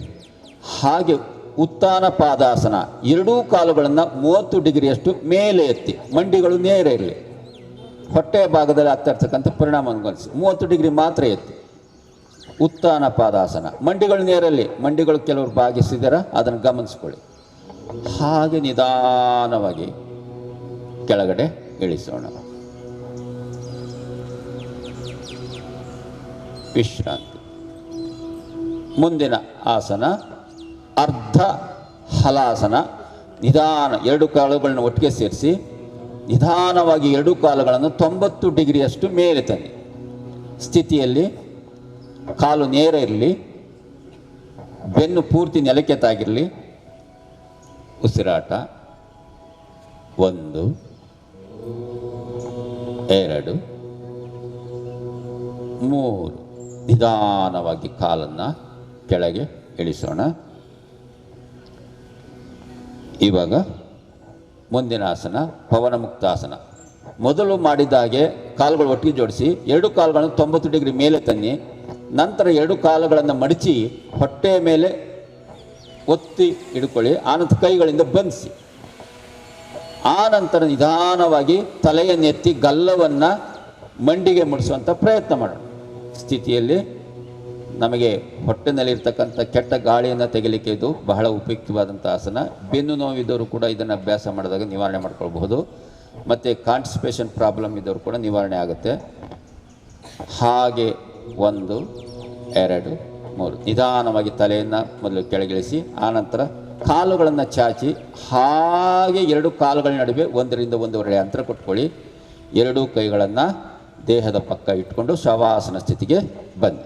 ಹಾಗೆ ಉತ್ತಾನ ಪಾದಾಸನ. ಎರಡೂ ಕಾಲುಗಳನ್ನು 30 ಡಿಗ್ರಿಯಷ್ಟು ಮೇಲೆ ಎತ್ತಿ, ಮಂಡಿಗಳು ನೇರ ಇರಲಿ. ಹೊಟ್ಟೆಯ ಭಾಗದಲ್ಲಿ ಆಗ್ತಾ ಇರ್ತಕ್ಕಂಥ ಪರಿಣಾಮವನ್ನು ಗಮನಿಸಿ. 30 ಡಿಗ್ರಿ ಮಾತ್ರ ಎತ್ತಿ. ಉತ್ತಾನ ಪಾದಾಸನ. ಮಂಡಿಗಳು ನೇರಲ್ಲಿ. ಮಂಡಿಗಳು ಕೆಲವರು ಭಾಗಿಸಿದಾರ, ಅದನ್ನು ಗಮನಿಸ್ಕೊಳ್ಳಿ. ಹಾಗೆ ನಿಧಾನವಾಗಿ ಕೆಳಗಡೆ ಇಳಿಸೋಣ. ವಿಶ್ರಾಂತಿ. ಮುಂದಿನ ಆಸನ ಅರ್ಧ ಹಲಾಸನ. ನಿಧಾನ ಎರಡು ಕಾಲುಗಳನ್ನು ಒಟ್ಟಿಗೆ ಸೇರಿಸಿ ನಿಧಾನವಾಗಿ ಎರಡು ಕಾಲುಗಳನ್ನು 90 ಡಿಗ್ರಿಯಷ್ಟು ಮೇಲೆ ತನ್ನಿ. ಸ್ಥಿತಿಯಲ್ಲಿ ಕಾಲು ನೇರ ಇರಲಿ, ಬೆನ್ನು ಪೂರ್ತಿ ನೆಲಕ್ಕೆ ತಾಗಿರಲಿ. ಉಸಿರಾಟ 1 2 3. ನಿಧಾನವಾಗಿ ಕಾಲನ್ನು ಕೆಳಗೆ ಇಳಿಸೋಣ. ಇವಾಗ ಮುಂದಿನ ಆಸನ ಪವನ ಮುಕ್ತಾಸನ. ಮೊದಲು ಮಾಡಿದ ಹಾಗೆ ಕಾಲುಗಳು ಒಟ್ಟಿಗೆ ಜೋಡಿಸಿ ಎರಡು ಕಾಲುಗಳನ್ನು 90 ಡಿಗ್ರಿ ಮೇಲೆ ತನ್ನಿ. ನಂತರ ಎರಡು ಕಾಲುಗಳನ್ನು ಮಡಚಿ ಹೊಟ್ಟೆಯ ಮೇಲೆ ಒತ್ತಿ ಹಿಡ್ಕೊಳ್ಳಿ. ಆನಂತರ ಕೈಗಳಿಂದ ಬಂಧಿಸಿ. ಆನಂತರ ನಿಧಾನವಾಗಿ ತಲೆಯನ್ನೆತ್ತಿ ಗಲ್ಲವನ್ನು ಮಂಡಿಗೆ ಮುಡಿಸುವಂಥ ಪ್ರಯತ್ನ ಮಾಡೋಣ. ಸ್ಥಿತಿಯಲ್ಲಿ ನಮಗೆ ಹೊಟ್ಟೆನಲ್ಲಿರ್ತಕ್ಕಂಥ ಕೆಟ್ಟ ಗಾಳಿಯನ್ನು ತೆಗಿಲಿಕ್ಕೆ ಇದು ಬಹಳ ಉಪಯುಕ್ತವಾದಂಥ ಆಸನ. ಬೆನ್ನು ನೋವಿದ್ದವರು ಕೂಡ ಇದನ್ನು ಅಭ್ಯಾಸ ಮಾಡಿದಾಗ ನಿವಾರಣೆ ಮಾಡ್ಕೊಳ್ಬಹುದು. ಮತ್ತು ಕಾನ್ಸ್ಟಿಪೇಷನ್ ಪ್ರಾಬ್ಲಮ್ ಇದ್ದವರು ಕೂಡ ನಿವಾರಣೆ ಆಗುತ್ತೆ. ಹಾಗೆ 1 2 3. ನಿಧಾನವಾಗಿ ತಲೆಯನ್ನು ಮೊದಲು ಕೆಳಗಿಳಿಸಿ, ಆನಂತರ ಕಾಲುಗಳನ್ನು ಚಾಚಿ ಹಾಗೆ ಎರಡು ಕಾಲುಗಳ ನಡುವೆ 1 ರಿಂದ 1.5 ಅಡಿ ಅಂತರ ಕೊಟ್ಕೊಳ್ಳಿ. ಎರಡೂ ಕೈಗಳನ್ನು ದೇಹದ ಪಕ್ಕ ಇಟ್ಕೊಂಡು ಶವಾಸನ ಸ್ಥಿತಿಗೆ ಬನ್ನಿ.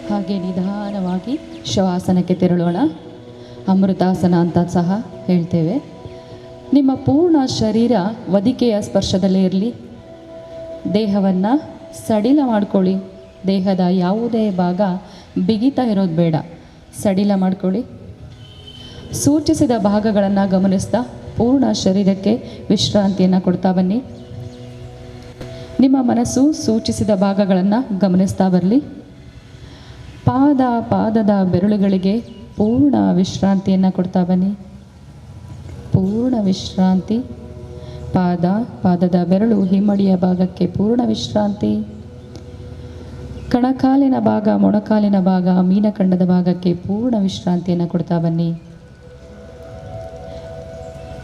ಹಾಗೆ ನಿಧಾನವಾಗಿ ಶವಾಸನಕ್ಕೆ ತೆರಳೋಣ. ಅಮೃತಾಸನ ಅಂತ ಸಹ ಹೇಳ್ತೇವೆ. ನಿಮ್ಮ ಪೂರ್ಣ ಶರೀರ ವದಿಕೆಯ ಸ್ಪರ್ಶದಲ್ಲೇ ಇರಲಿ. ದೇಹವನ್ನು ಸಡಿಲ ಮಾಡ್ಕೊಳ್ಳಿ. ದೇಹದ ಯಾವುದೇ ಭಾಗ ಬಿಗಿತಾ ಇರೋದು ಬೇಡ, ಸಡಿಲ ಮಾಡ್ಕೊಳ್ಳಿ. ಸೂಚಿಸಿದ ಭಾಗಗಳನ್ನು ಗಮನಿಸ್ತಾ ಪೂರ್ಣ ಶರೀರಕ್ಕೆ ವಿಶ್ರಾಂತಿಯನ್ನು ಕೊಡ್ತಾ ಬನ್ನಿ. ನಿಮ್ಮ ಮನಸ್ಸು ಸೂಚಿಸಿದ ಭಾಗಗಳನ್ನು ಗಮನಿಸ್ತಾ ಬರಲಿ. ಪಾದದ ಬೆರಳುಗಳಿಗೆ ಪೂರ್ಣ ವಿಶ್ರಾಂತಿಯನ್ನು ಕೊಡ್ತಾ ಬನ್ನಿ. ಪೂರ್ಣ ವಿಶ್ರಾಂತಿ. ಪಾದದ ಬೆರಳು ಹಿಮ್ಮಡಿಯ ಭಾಗಕ್ಕೆ ಪೂರ್ಣ ವಿಶ್ರಾಂತಿ. ಕಣಕಾಲಿನ ಭಾಗ, ಮೊಣಕಾಲಿನ ಭಾಗ, ಮೀನಖಂಡದ ಭಾಗಕ್ಕೆ ಪೂರ್ಣ ವಿಶ್ರಾಂತಿಯನ್ನು ಕೊಡ್ತಾ ಬನ್ನಿ.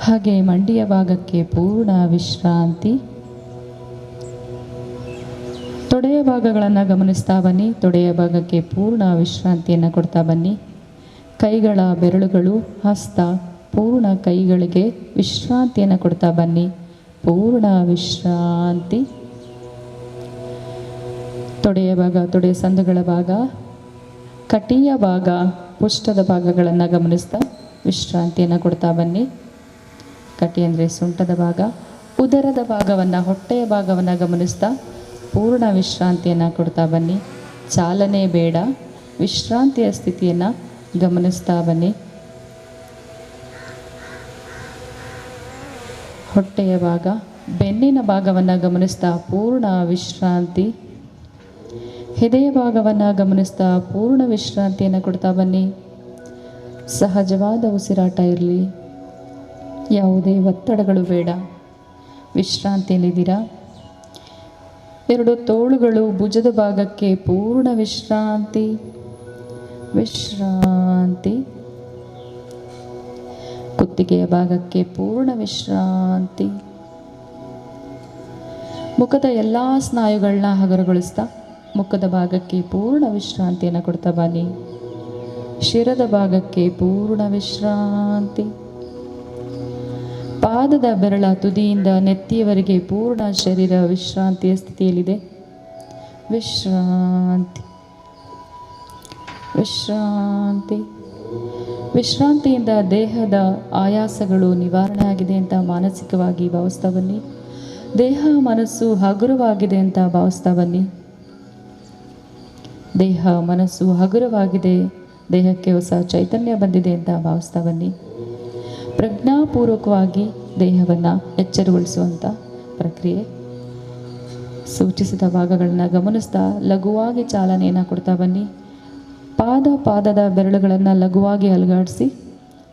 ಹಾಗೆ ಮಂಡಿಯ ಭಾಗಕ್ಕೆ ಪೂರ್ಣ ವಿಶ್ರಾಂತಿ. ತೊಡೆಯ ಭಾಗಗಳನ್ನು ಗಮನಿಸ್ತಾ ಬನ್ನಿ. ತೊಡೆಯ ಭಾಗಕ್ಕೆ ಪೂರ್ಣ ವಿಶ್ರಾಂತಿಯನ್ನು ಕೊಡ್ತಾ ಬನ್ನಿ. ಕೈಗಳ ಬೆರಳುಗಳು, ಹಸ್ತ, ಪೂರ್ಣ ಕೈಗಳಿಗೆ ವಿಶ್ರಾಂತಿಯನ್ನು ಕೊಡ್ತಾ ಬನ್ನಿ. ಪೂರ್ಣ ವಿಶ್ರಾಂತಿ. ತೊಡೆಯ ಭಾಗ, ತೊಡೆಯ ಸಂದುಗಳ ಭಾಗ, ಕಟಿಯ ಭಾಗ, ಪುಷ್ಟದ ಭಾಗಗಳನ್ನು ಗಮನಿಸ್ತಾ ವಿಶ್ರಾಂತಿಯನ್ನು ಕೊಡ್ತಾ ಬನ್ನಿ. ಕಟಿ ಅಂದರೆ ಸೊಂಟದ ಭಾಗ. ಉದರದ ಭಾಗವನ್ನು, ಹೊಟ್ಟೆಯ ಭಾಗವನ್ನು ಗಮನಿಸ್ತಾ ಪೂರ್ಣ ವಿಶ್ರಾಂತಿಯನ್ನು ಕೊಡ್ತಾ ಬನ್ನಿ. ಚಾಲನೆ ಬೇಡ, ವಿಶ್ರಾಂತಿಯ ಸ್ಥಿತಿಯನ್ನು ಗಮನಿಸ್ತಾ ಬನ್ನಿ. ಹೊಟ್ಟೆಯ ಭಾಗ, ಬೆನ್ನಿನ ಭಾಗವನ್ನು ಗಮನಿಸ್ತಾ ಪೂರ್ಣ ವಿಶ್ರಾಂತಿ. ಎದೆಯ ಭಾಗವನ್ನು ಗಮನಿಸ್ತಾ ಪೂರ್ಣ ವಿಶ್ರಾಂತಿಯನ್ನು ಕೊಡ್ತಾ ಬನ್ನಿ. ಸಹಜವಾದ ಉಸಿರಾಟ ಇರಲಿ, ಯಾವುದೇ ಒತ್ತಡಗಳು ಬೇಡ, ವಿಶ್ರಾಂತಿಯಲ್ಲಿದ್ದೀರಾ. ಎರಡು ತೋಳುಗಳು, ಭುಜದ ಭಾಗಕ್ಕೆ ಪೂರ್ಣ ವಿಶ್ರಾಂತಿ. ವಿಶ್ರಾಂತಿ. ಕುತ್ತಿಗೆಯ ಭಾಗಕ್ಕೆ ಪೂರ್ಣ ವಿಶ್ರಾಂತಿ. ಮುಖದ ಎಲ್ಲ ಸ್ನಾಯುಗಳನ್ನ ಹಗುರಗೊಳಿಸ್ತಾ ಮುಖದ ಭಾಗಕ್ಕೆ ಪೂರ್ಣ ವಿಶ್ರಾಂತಿಯನ್ನು ಕೊಡ್ತಾ ಬನ್ನಿ. ಶಿರದ ಭಾಗಕ್ಕೆ ಪೂರ್ಣ ವಿಶ್ರಾಂತಿ. ಪಾದದ ಬೆರಳ ತುದಿಯಿಂದ ನೆತ್ತಿಯವರೆಗೆ ಪೂರ್ಣ ಶರೀರ ವಿಶ್ರಾಂತಿಯ ಸ್ಥಿತಿಯಲ್ಲಿದೆ. ವಿಶ್ರಾಂತಿ. ವಿಶ್ರಾಂತಿ. ವಿಶ್ರಾಂತಿಯಿಂದ ದೇಹದ ಆಯಾಸಗಳು ನಿವಾರಣೆ ಆಗಿದೆ ಅಂತ ಮಾನಸಿಕವಾಗಿ ಭಾವಿಸ್ತಾ ಬನ್ನಿ. ದೇಹ ಮನಸ್ಸು ಹಗುರವಾಗಿದೆ ಅಂತ ಭಾವಿಸ್ತಾ ಬನ್ನಿ. ದೇಹ ಮನಸ್ಸು ಹಗುರವಾಗಿದೆ, ದೇಹಕ್ಕೆ ಹೊಸ ಚೈತನ್ಯ ಬಂದಿದೆ ಅಂತ ಭಾವಿಸ್ತಾ ಬನ್ನಿ. ಪ್ರಜ್ಞಾಪೂರ್ವಕವಾಗಿ ದೇಹವನ್ನು ಎಚ್ಚರಗೊಳಿಸುವಂಥ ಪ್ರಕ್ರಿಯೆ. ಸೂಚಿಸಿದ ಭಾಗಗಳನ್ನು ಗಮನಿಸ್ತಾ ಲಘುವಾಗಿ ಚಾಲನೆಯನ್ನು ಕೊಡ್ತಾ ಬನ್ನಿ. ಪಾದದ ಬೆರಳುಗಳನ್ನು ಲಘುವಾಗಿ ಅಲುಗಾಡಿಸಿ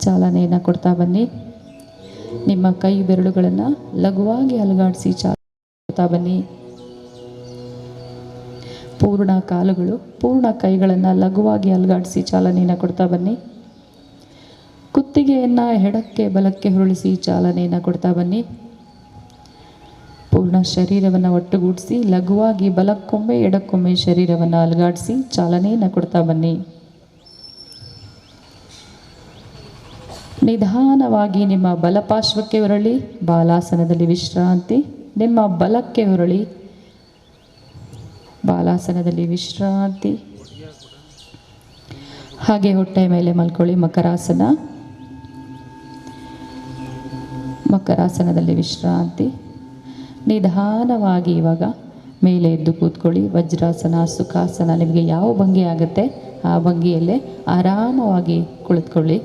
ಚಾಲನೆಯನ್ನು ಕೊಡ್ತಾ ಬನ್ನಿ. ನಿಮ್ಮ ಕೈ ಬೆರಳುಗಳನ್ನು ಲಘುವಾಗಿ ಅಲುಗಾಡಿಸಿ ಕೊಡ್ತಾ ಬನ್ನಿ. ಪೂರ್ಣ ಕಾಲುಗಳು, ಪೂರ್ಣ ಕೈಗಳನ್ನು ಲಘುವಾಗಿ ಅಲುಗಾಡಿಸಿ ಚಾಲನೆಯನ್ನು ಕೊಡ್ತಾ ಬನ್ನಿ. ಕುತ್ತಿಗೆಯನ್ನು ಎಡಕ್ಕೆ ಬಲಕ್ಕೆ ಹುರುಳಿಸಿ ಚಾಲನೆಯನ್ನು ಕೊಡ್ತಾ ಬನ್ನಿ. ಪೂರ್ಣ ಶರೀರವನ್ನು ಒಟ್ಟುಗೂಡಿಸಿ ಲಘುವಾಗಿ ಬಲಕ್ಕೊಮ್ಮೆ ಎಡಕ್ಕೊಮ್ಮೆ ಶರೀರವನ್ನು ಅಲುಗಾಡಿಸಿ ಚಾಲನೆಯನ್ನು ಕೊಡ್ತಾ ಬನ್ನಿ. ನಿಧಾನವಾಗಿ ನಿಮ್ಮ ಬಲಪಾರ್ಶ್ವಕ್ಕೆ ಹೊರಳಿ ಬಾಲಾಸನದಲ್ಲಿ ವಿಶ್ರಾಂತಿ. ನಿಮ್ಮ ಬಲಕ್ಕೆ ಹೊರಳಿ ಬಾಲಾಸನದಲ್ಲಿ ವಿಶ್ರಾಂತಿ. ಹಾಗೆ ಹೊಟ್ಟೆಯ ಮೇಲೆ ಮಲ್ಕೊಳ್ಳಿ. ಮಕರಾಸನ. ಮಕರಾಸನದಲ್ಲಿ ವಿಶ್ರಾಂತಿ. ನಿಧಾನವಾಗಿ ಇವಾಗ ಮೇಲೆ ಎದ್ದು ಕೂತ್ಕೊಳ್ಳಿ. ವಜ್ರಾಸನ, ಸುಖಾಸನ, ನಿಮಗೆ ಯಾವ ಭಂಗಿ ಆಗುತ್ತೆ ಆ ಭಂಗಿಯಲ್ಲೇ ಆರಾಮವಾಗಿ ಕುಳಿತುಕೊಳ್ಳಿ.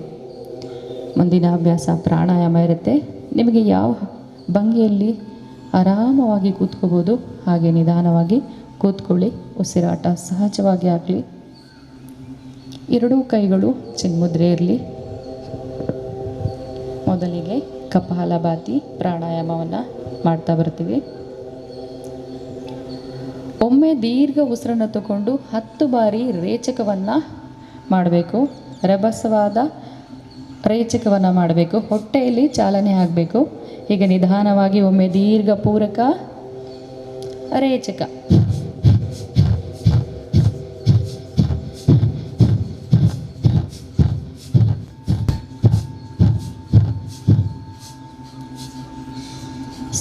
ಮುಂದಿನ ಅಭ್ಯಾಸ ಪ್ರಾಣಾಯಾಮ ಇರುತ್ತೆ. ನಿಮಗೆ ಯಾವ ಭಂಗಿಯಲ್ಲಿ ಆರಾಮವಾಗಿ ಕೂತ್ಕೋಬೋದು ಹಾಗೆ ನಿಧಾನವಾಗಿ ಕೂತ್ಕೊಳ್ಳಿ. ಉಸಿರಾಟ ಸಹಜವಾಗಿ ಆಗಲಿ. ಎರಡೂ ಕೈಗಳು ಚಿನ್ಮುದ್ರೆ ಇರಲಿ. ಮೊದಲಿಗೆ ಕಪಾಲಭಾತಿ ಪ್ರಾಣಾಯಾಮವನ್ನು ಮಾಡ್ತಾ ಬರ್ತೀವಿ. ಒಮ್ಮೆ ದೀರ್ಘ ಉಸಿರನ್ನು ತಗೊಂಡು 10 ಬಾರಿ ರೇಚಕವನ್ನು ಮಾಡಬೇಕು. ರಭಸವಾದ ರೇಚಕವನ್ನು ಮಾಡಬೇಕು. ಹೊಟ್ಟೆಯಲ್ಲಿ ಚಾಲನೆ ಆಗಬೇಕು. ಹೀಗೆ ನಿಧಾನವಾಗಿ ಒಮ್ಮೆ ದೀರ್ಘ ಪೂರಕ ರೇಚಕ.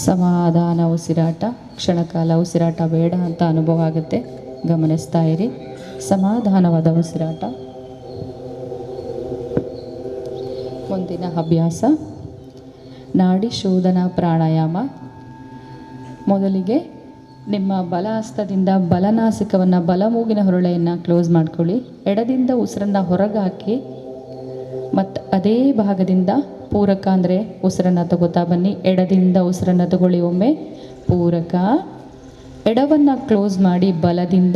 ಸಮಾಧಾನ ಉಸಿರಾಟ. ಕ್ಷಣಕಾಲ ಉಸಿರಾಟ ಬೇಡ ಅಂತ ಅನುಭವ ಆಗುತ್ತೆ, ಗಮನಿಸ್ತಾ ಇರಿ. ಸಮಾಧಾನವಾದ ಉಸಿರಾಟ. ಮುಂದಿನ ಅಭ್ಯಾಸ ನಾಡಿ ಶೋಧನಾ ಪ್ರಾಣಾಯಾಮ. ಮೊದಲಿಗೆ ನಿಮ್ಮ ಬಲ ಹಸ್ತದಿಂದ ಬಲನಾಸಿಕವನ್ನು ಬಲಮೂಗಿನ ಹೊರಳೆಯನ್ನು ಕ್ಲೋಸ್ ಮಾಡ್ಕೊಳ್ಳಿ. ಎಡದಿಂದ ಉಸಿರನ್ನು ಹೊರಗೆ ಹಾಕಿ ಮತ್ತು ಅದೇ ಭಾಗದಿಂದ ಪೂರಕ ಅಂದರೆ ಉಸಿರನ್ನು ತಗೋತಾ ಬನ್ನಿ. ಎಡದಿಂದ ಉಸಿರನ್ನು ತಗೊಳ್ಳಿ. ಒಮ್ಮೆ ಪೂರಕ. ಎಡವನ್ನು ಕ್ಲೋಸ್ ಮಾಡಿ ಬಲದಿಂದ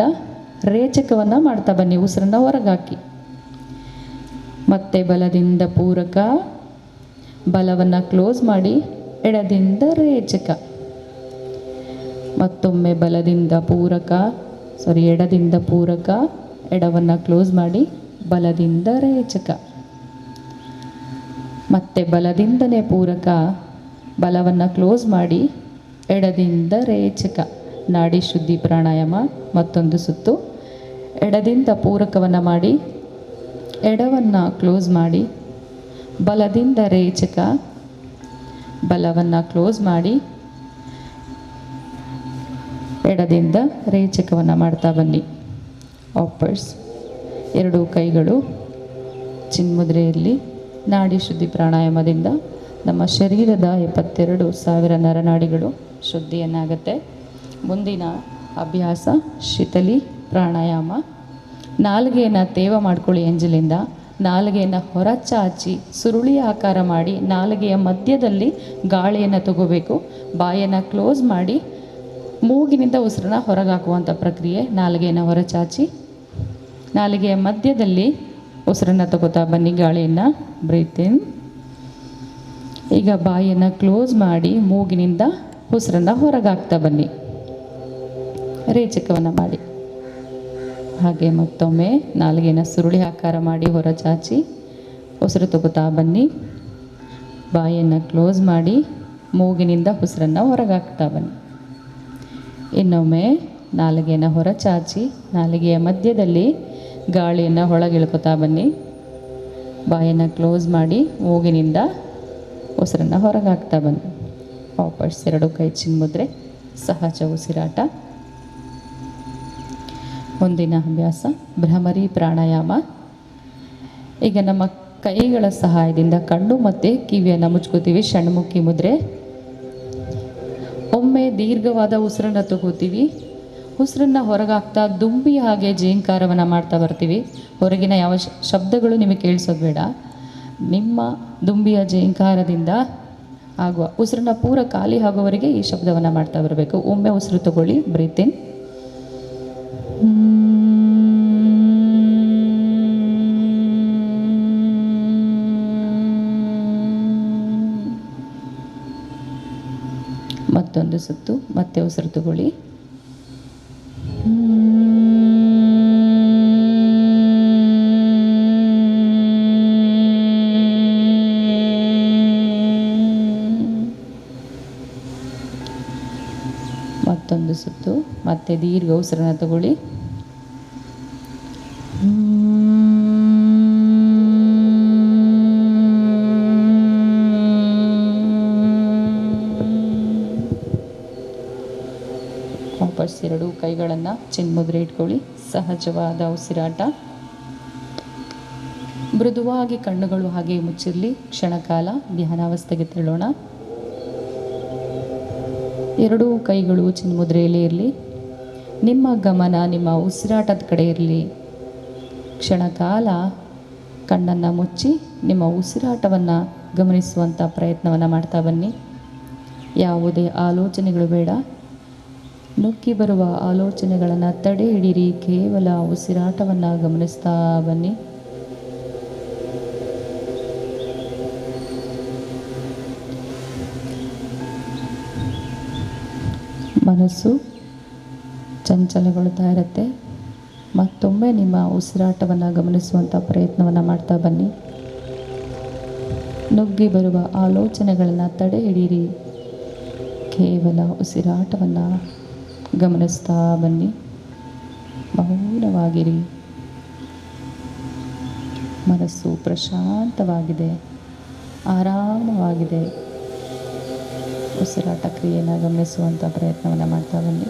ರೇಚಕವನ್ನು ಮಾಡ್ತಾ ಬನ್ನಿ. ಉಸಿರನ್ನು ಹೊರಗೆ ಹಾಕಿ. ಮತ್ತೆ ಬಲದಿಂದ ಪೂರಕ. ಬಲವನ್ನು ಕ್ಲೋಸ್ ಮಾಡಿ ಎಡದಿಂದ ರೇಚಕ. ಮತ್ತೊಮ್ಮೆ ಬಲದಿಂದ ಪೂರಕ, ಎಡದಿಂದ ಪೂರಕ. ಎಡವನ್ನು ಕ್ಲೋಸ್ ಮಾಡಿ ಬಲದಿಂದ ರೇಚಕ. ಮತ್ತೆ ಬಲದಿಂದನೇ ಪೂರಕ. ಬಲವನ್ನು ಕ್ಲೋಸ್ ಮಾಡಿ ಎಡದಿಂದ ರೇಚಕ. ನಾಡಿ ಶುದ್ಧಿ ಪ್ರಾಣಾಯಾಮ. ಮತ್ತೊಂದು ಸುತ್ತು. ಎಡದಿಂದ ಪೂರಕವನ್ನು ಮಾಡಿ ಎಡವನ್ನು ಕ್ಲೋಸ್ ಮಾಡಿ ಬಲದಿಂದ ರೇಚಕ. ಬಲವನ್ನು ಕ್ಲೋಸ್ ಮಾಡಿ ಎಡದಿಂದ ರೇಚಕವನ್ನು ಮಾಡ್ತಾ ಬನ್ನಿ. ವಾಪಸ್ ಎರಡೂ ಕೈಗಳು ಚಿನ್ಮುದ್ರೆಯಲ್ಲಿ. ನಾಡಿ ಶುದ್ಧಿ ಪ್ರಾಣಾಯಾಮದಿಂದ ನಮ್ಮ ಶರೀರದ 72,000 ನರನಾಡಿಗಳು ಶುದ್ಧಿಯನ್ನಾಗುತ್ತೆ. ಮುಂದಿನ ಅಭ್ಯಾಸ ಶೀತಲಿ ಪ್ರಾಣಾಯಾಮ. ನಾಲಿಗೆಯನ್ನು ತೇವ ಮಾಡ್ಕೊಳ್ಳಿ ಎಂಜಲಿಂದ. ನಾಲಿಗೆಯನ್ನು ಹೊರಚಾಚಿ ಸುರುಳಿ ಆಕಾರ ಮಾಡಿ ನಾಲಿಗೆಯ ಮಧ್ಯದಲ್ಲಿ ಗಾಳಿಯನ್ನು ತಗೋಬೇಕು. ಬಾಯನ್ನು ಕ್ಲೋಸ್ ಮಾಡಿ ಮೂಗಿನಿಂದ ಉಸಿರನ್ನ ಹೊರಗೆ ಹಾಕುವಂಥ ಪ್ರಕ್ರಿಯೆ. ನಾಲಿಗೆಯನ್ನು ಹೊರಚಾಚಿ ನಾಲಿಗೆಯ ಮಧ್ಯದಲ್ಲಿ ಉಸಿರನ್ನು ತಗೋತಾ ಬನ್ನಿ. ಗಾಳಿಯನ್ನು ಬ್ರೀತ್ ಇನ್. ಈಗ ಬಾಯನ್ನು ಕ್ಲೋಸ್ ಮಾಡಿ ಮೂಗಿನಿಂದ ಉಸಿರನ್ನು ಹೊರಗೆ ಹಾಕ್ತಾ ಬನ್ನಿ. ರೇಚಕವನ್ನು ಮಾಡಿ. ಹಾಗೆ ಮತ್ತೊಮ್ಮೆ ನಾಲಿಗೆಯನ್ನು ಸುರುಳಿ ಆಕಾರ ಮಾಡಿ ಹೊರಚಾಚಿ ಉಸಿರು ತಗೋತಾ ಬನ್ನಿ. ಬಾಯನ್ನು ಕ್ಲೋಸ್ ಮಾಡಿ ಮೂಗಿನಿಂದ ಉಸಿರನ್ನು ಹೊರಗೆ ಹಾಕ್ತಾ ಬನ್ನಿ. ಇನ್ನೊಮ್ಮೆ ನಾಲಿಗೆಯನ್ನು ಹೊರಚಾಚಿ ನಾಲಿಗೆಯ ಮಧ್ಯದಲ್ಲಿ ಗಾಳಿಯನ್ನು ಒಳಗಿಳ್ಕೊತಾ ಬನ್ನಿ. ಬಾಯನ್ನು ಕ್ಲೋಸ್ ಮಾಡಿ ಮೂಗಿನಿಂದ ಉಸಿರನ್ನು ಹೊರಗೆ ಹಾಕ್ತಾ ಬನ್ನಿ. ವಾಪಸ್ ಎರಡು ಕೈ ಚಿನ್ಮುದ್ರೆ. ಸಹಜ ಉಸಿರಾಟ. ಮುಂದಿನ ಅಭ್ಯಾಸ ಭ್ರಮರಿ ಪ್ರಾಣಾಯಾಮ. ಈಗ ನಮ್ಮ ಕೈಗಳ ಸಹಾಯದಿಂದ ಕಣ್ಣು ಮತ್ತು ಕಿವಿಯನ್ನು ಮುಚ್ಕೋತೀವಿ. ಷಣ್ಮುಖಿ ಮುದ್ರೆ. ಒಮ್ಮೆ ದೀರ್ಘವಾದ ಉಸಿರನ್ನು ತಗೋತೀವಿ. ಉಸಿರನ್ನು ಹೊರಗಾಗ್ತಾ ದುಂಬಿ ಹಾಗೆ ಜೇಂಕಾರವನ್ನು ಮಾಡ್ತಾ ಬರ್ತೀವಿ. ಹೊರಗಿನ ಯಾವ ಶಬ್ದಗಳು ನಿಮಗೆ ಕೇಳಿಸೋದು ಬೇಡ. ನಿಮ್ಮ ದುಂಬಿಯ ಜೇಂಕಾರದಿಂದ ಆಗುವ ಉಸಿರನ್ನ ಪೂರ ಖಾಲಿ ಆಗೋವರೆಗೆ ಈ ಶಬ್ದವನ್ನು ಮಾಡ್ತಾ ಬರಬೇಕು. ಒಮ್ಮೆ ಉಸಿರು ತಗೊಳ್ಳಿ. ಬ್ರೀತ್ ಇನ್. ಮತ್ತೊಂದು ಸುತ್ತು. ಮತ್ತೆ ಉಸಿರು ತಗೊಳ್ಳಿ. ಮತ್ತೊಂದು ಸುತ್ತು. ಮತ್ತೆ ದೀರ್ಘ ಉಸಿರನ್ನು ತಗೊಳ್ಳಿ. ವಾಪಸ್ ಎರಡು ಕೈಗಳನ್ನು ಚಿನ್ಮುದ್ರೆ ಇಟ್ಕೊಳ್ಳಿ. ಸಹಜವಾದ ಉಸಿರಾಟ. ಮೃದುವಾಗಿ ಕಣ್ಣುಗಳು ಹಾಗೆ ಮುಚ್ಚಿರಲಿ. ಕ್ಷಣಕಾಲ ಧ್ಯಾನಾವಸ್ಥೆಗೆ ತೆರಳೋಣ. ಎರಡೂ ಕೈಗಳು ಚಿನ್ಮುದ್ರೆಯಲ್ಲೇ ಇರಲಿ. ನಿಮ್ಮ ಗಮನ ನಿಮ್ಮ ಉಸಿರಾಟದ ಕಡೆ ಇರಲಿ. ಕ್ಷಣಕಾಲ ಕಣ್ಣನ್ನು ಮುಚ್ಚಿ ನಿಮ್ಮ ಉಸಿರಾಟವನ್ನು ಗಮನಿಸುವಂಥ ಪ್ರಯತ್ನವನ್ನು ಮಾಡ್ತಾ ಬನ್ನಿ. ಯಾವುದೇ ಆಲೋಚನೆಗಳು ಬೇಡ. ನುಗ್ಗಿ ಬರುವ ಆಲೋಚನೆಗಳನ್ನು ತಡೆ ಹಿಡೀರಿ. ಕೇವಲ ಉಸಿರಾಟವನ್ನು ಗಮನಿಸ್ತಾ ಬನ್ನಿ. ಮನಸ್ಸು ಚಂಚಲಗೊಳ್ತಾ ಇರುತ್ತೆ. ಮತ್ತೊಮ್ಮೆ ನಿಮ್ಮ ಉಸಿರಾಟವನ್ನು ಗಮನಿಸುವಂಥ ಪ್ರಯತ್ನವನ್ನು ಮಾಡ್ತಾ ಬನ್ನಿ. ನುಗ್ಗಿ ಬರುವ ಆಲೋಚನೆಗಳನ್ನು ತಡೆ ಹಿಡೀರಿ. ಕೇವಲ ಉಸಿರಾಟವನ್ನು ಗಮನಿಸ್ತಾ ಬನ್ನಿ. ಮೌನವಾಗಿರಿ. ಮನಸ್ಸು ಪ್ರಶಾಂತವಾಗಿದೆ, ಆರಾಮವಾಗಿದೆ. ಉಸಿರಾಟ ಕ್ರಿಯೆಯನ್ನು ಗಮನಿಸುವಂಥ ಪ್ರಯತ್ನವನ್ನು ಮಾಡ್ತಾ ಬನ್ನಿ.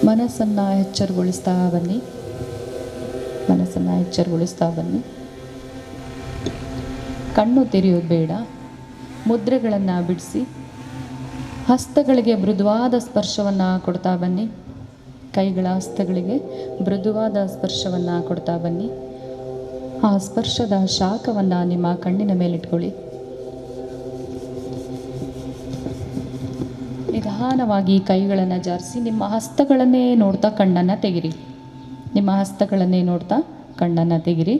ಮನಸ್ಸನ್ನು ಎಚ್ಚರಗೊಳಿಸ್ತಾ ಬನ್ನಿ. ಮನಸ್ಸನ್ನು ಎಚ್ಚರಗೊಳಿಸ್ತಾ ಬನ್ನಿ. ಕಣ್ಣು ತೆರೆಯೋದು ಬೇಡ. ಮುದ್ರೆಗಳನ್ನು ಬಿಡಿಸಿ ಹಸ್ತಗಳಿಗೆ ಮೃದುವಾದ ಸ್ಪರ್ಶವನ್ನು ಕೊಡ್ತಾ ಬನ್ನಿ. ಕೈಗಳ ಹಸ್ತಗಳಿಗೆ ಮೃದುವಾದ ಸ್ಪರ್ಶವನ್ನು ಕೊಡ್ತಾ ಬನ್ನಿ. ಆ ಸ್ಪರ್ಶದ ಶಾಖವನ್ನು ನಿಮ್ಮ ಕಣ್ಣಿನ ಮೇಲಿಟ್ಕೊಳ್ಳಿ. ನಿಧಾನವಾಗಿ ಕೈಗಳನ್ನು ಜಾರಿಸಿ ನಿಮ್ಮ ಹಸ್ತಗಳನ್ನೇ ನೋಡ್ತಾ ಕಣ್ಣನ್ನು ತೆಗಿರಿ. ನಿಮ್ಮ ಹಸ್ತಗಳನ್ನೇ ನೋಡ್ತಾ ಕಣ್ಣನ್ನು ತೆಗಿರಿ.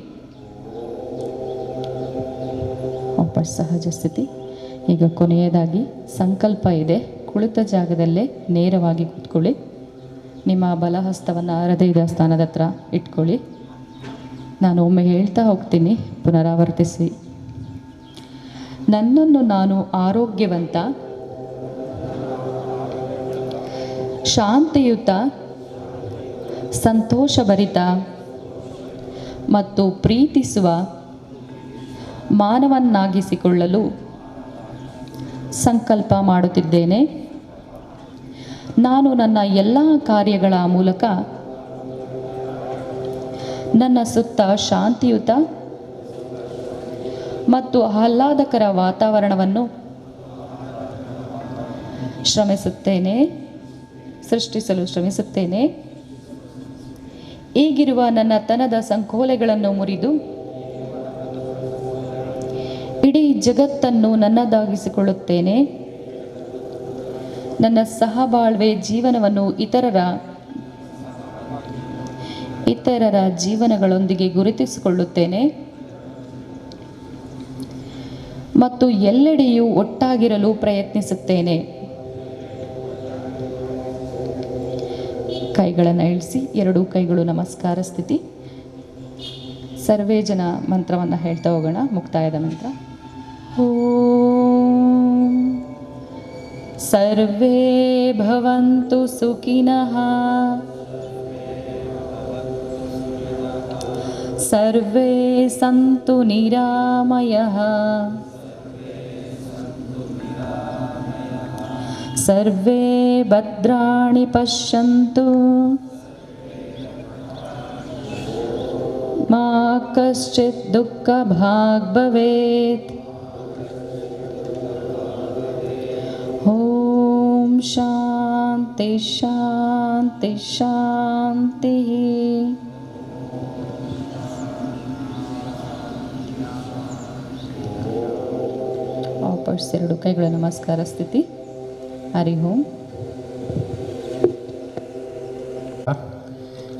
ವಾಪಸ್ ಸಹಜ ಸ್ಥಿತಿ. ಈಗ ಕೊನೆಯದಾಗಿ ಸಂಕಲ್ಪ ಇದೆ. ಕುಳಿತ ಜಾಗದಲ್ಲೇ ನೇರವಾಗಿ ಕೂತ್ಕೊಳ್ಳಿ. ನಿಮ್ಮ ಬಲಹಸ್ತವನ್ನು ಹೃದಯದ ಸ್ಥಾನದ ಹತ್ರ ಇಟ್ಕೊಳ್ಳಿ. ನಾನು ಒಮ್ಮೆ ಹೇಳ್ತಾ ಹೋಗ್ತೀನಿ, ಪುನರಾವರ್ತಿಸಿ. ನನ್ನನ್ನು ನಾನು ಆರೋಗ್ಯವಂತ, ಶಾಂತಿಯುತ, ಸಂತೋಷಭರಿತ ಮತ್ತು ಪ್ರೀತಿಸುವ ಮಾನವನ್ನಾಗಿಸಿಕೊಳ್ಳಲು ಸಂಕಲ್ಪ ಮಾಡುತ್ತಿದ್ದೇನೆ. ನಾನು ನನ್ನ ಎಲ್ಲ ಕಾರ್ಯಗಳ ಮೂಲಕ ನನ್ನ ಸುತ್ತ ಶಾಂತಿಯುತ ಮತ್ತು ಆಹ್ಲಾದಕರ ವಾತಾವರಣವನ್ನು ಸೃಷ್ಟಿಸಲು ಶ್ರಮಿಸುತ್ತೇನೆ. ಈಗಿರುವ ನನ್ನ ತನದ ಸಂಕೋಲೆಗಳನ್ನು ಮುರಿದು ಇಡೀ ಜಗತ್ತನ್ನು ನನ್ನದಾಗಿಸಿಕೊಳ್ಳುತ್ತೇನೆ. ನನ್ನ ಸಹಬಾಳ್ವೆ ಜೀವನವನ್ನು ಇತರರ ಜೀವನಗಳೊಂದಿಗೆ ಗುರುತಿಸಿಕೊಳ್ಳುತ್ತೇನೆ ಮತ್ತು ಎಲ್ಲೆಡೆಯೂ ಒಟ್ಟಾಗಿರಲು ಪ್ರಯತ್ನಿಸುತ್ತೇನೆ. ಕೈಗಳನ್ನು ಇಳಿಸಿ, ಎರಡೂ ಕೈಗಳು ನಮಸ್ಕಾರ ಸ್ಥಿತಿ. ಸರ್ವೇ ಜನ ಮಂತ್ರವನ್ನು ಹೇಳ್ತಾ ಹೋಗೋಣ. ಮುಕ್ತಾಯದ ಮಂತ್ರ. ಓಂ ಸರ್ವೇ ಭವಂತು ಸುಖಿನಃ, ಸರ್ವೇ ಸಂತು ನಿರಾಮಯಃ, ಸರ್ವೇ ಭದ್ರಾಣಿ ಪಶ್ಯಂತು, ಮಾ ಕಶ್ಚಿತ್ ದುಃಖ ಭಾಗ್ ಭವೇತ್. ಓಂ ಶಾಂತಿ ಶಾಂತಿ ಶಾಂತಿ. ವಾಪಸ್ ಎರಡು ಕೈಗಳ ನಮಸ್ಕಾರ ಸ್ಥಿತಿ. ಹರಿ ಓಂ.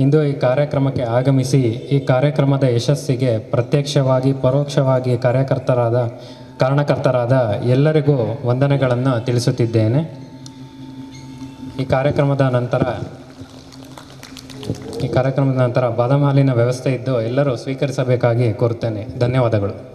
ಇಂದು ಈ ಕಾರ್ಯಕ್ರಮಕ್ಕೆ ಆಗಮಿಸಿ ಈ ಕಾರ್ಯಕ್ರಮದ ಯಶಸ್ಸಿಗೆ ಪ್ರತ್ಯಕ್ಷವಾಗಿ ಪರೋಕ್ಷವಾಗಿ ಕಾರಣಕರ್ತರಾದ ಎಲ್ಲರಿಗೂ ವಂದನೆಗಳನ್ನು ತಿಳಿಸುತ್ತಿದ್ದೇನೆ. ಈ ಕಾರ್ಯಕ್ರಮದ ನಂತರ ಬಾದಾಮಿ ಹಾಲಿನ ವ್ಯವಸ್ಥೆ ಇದ್ದು ಎಲ್ಲರೂ ಸ್ವೀಕರಿಸಬೇಕಾಗಿ ಕೋರುತ್ತೇನೆ. ಧನ್ಯವಾದಗಳು.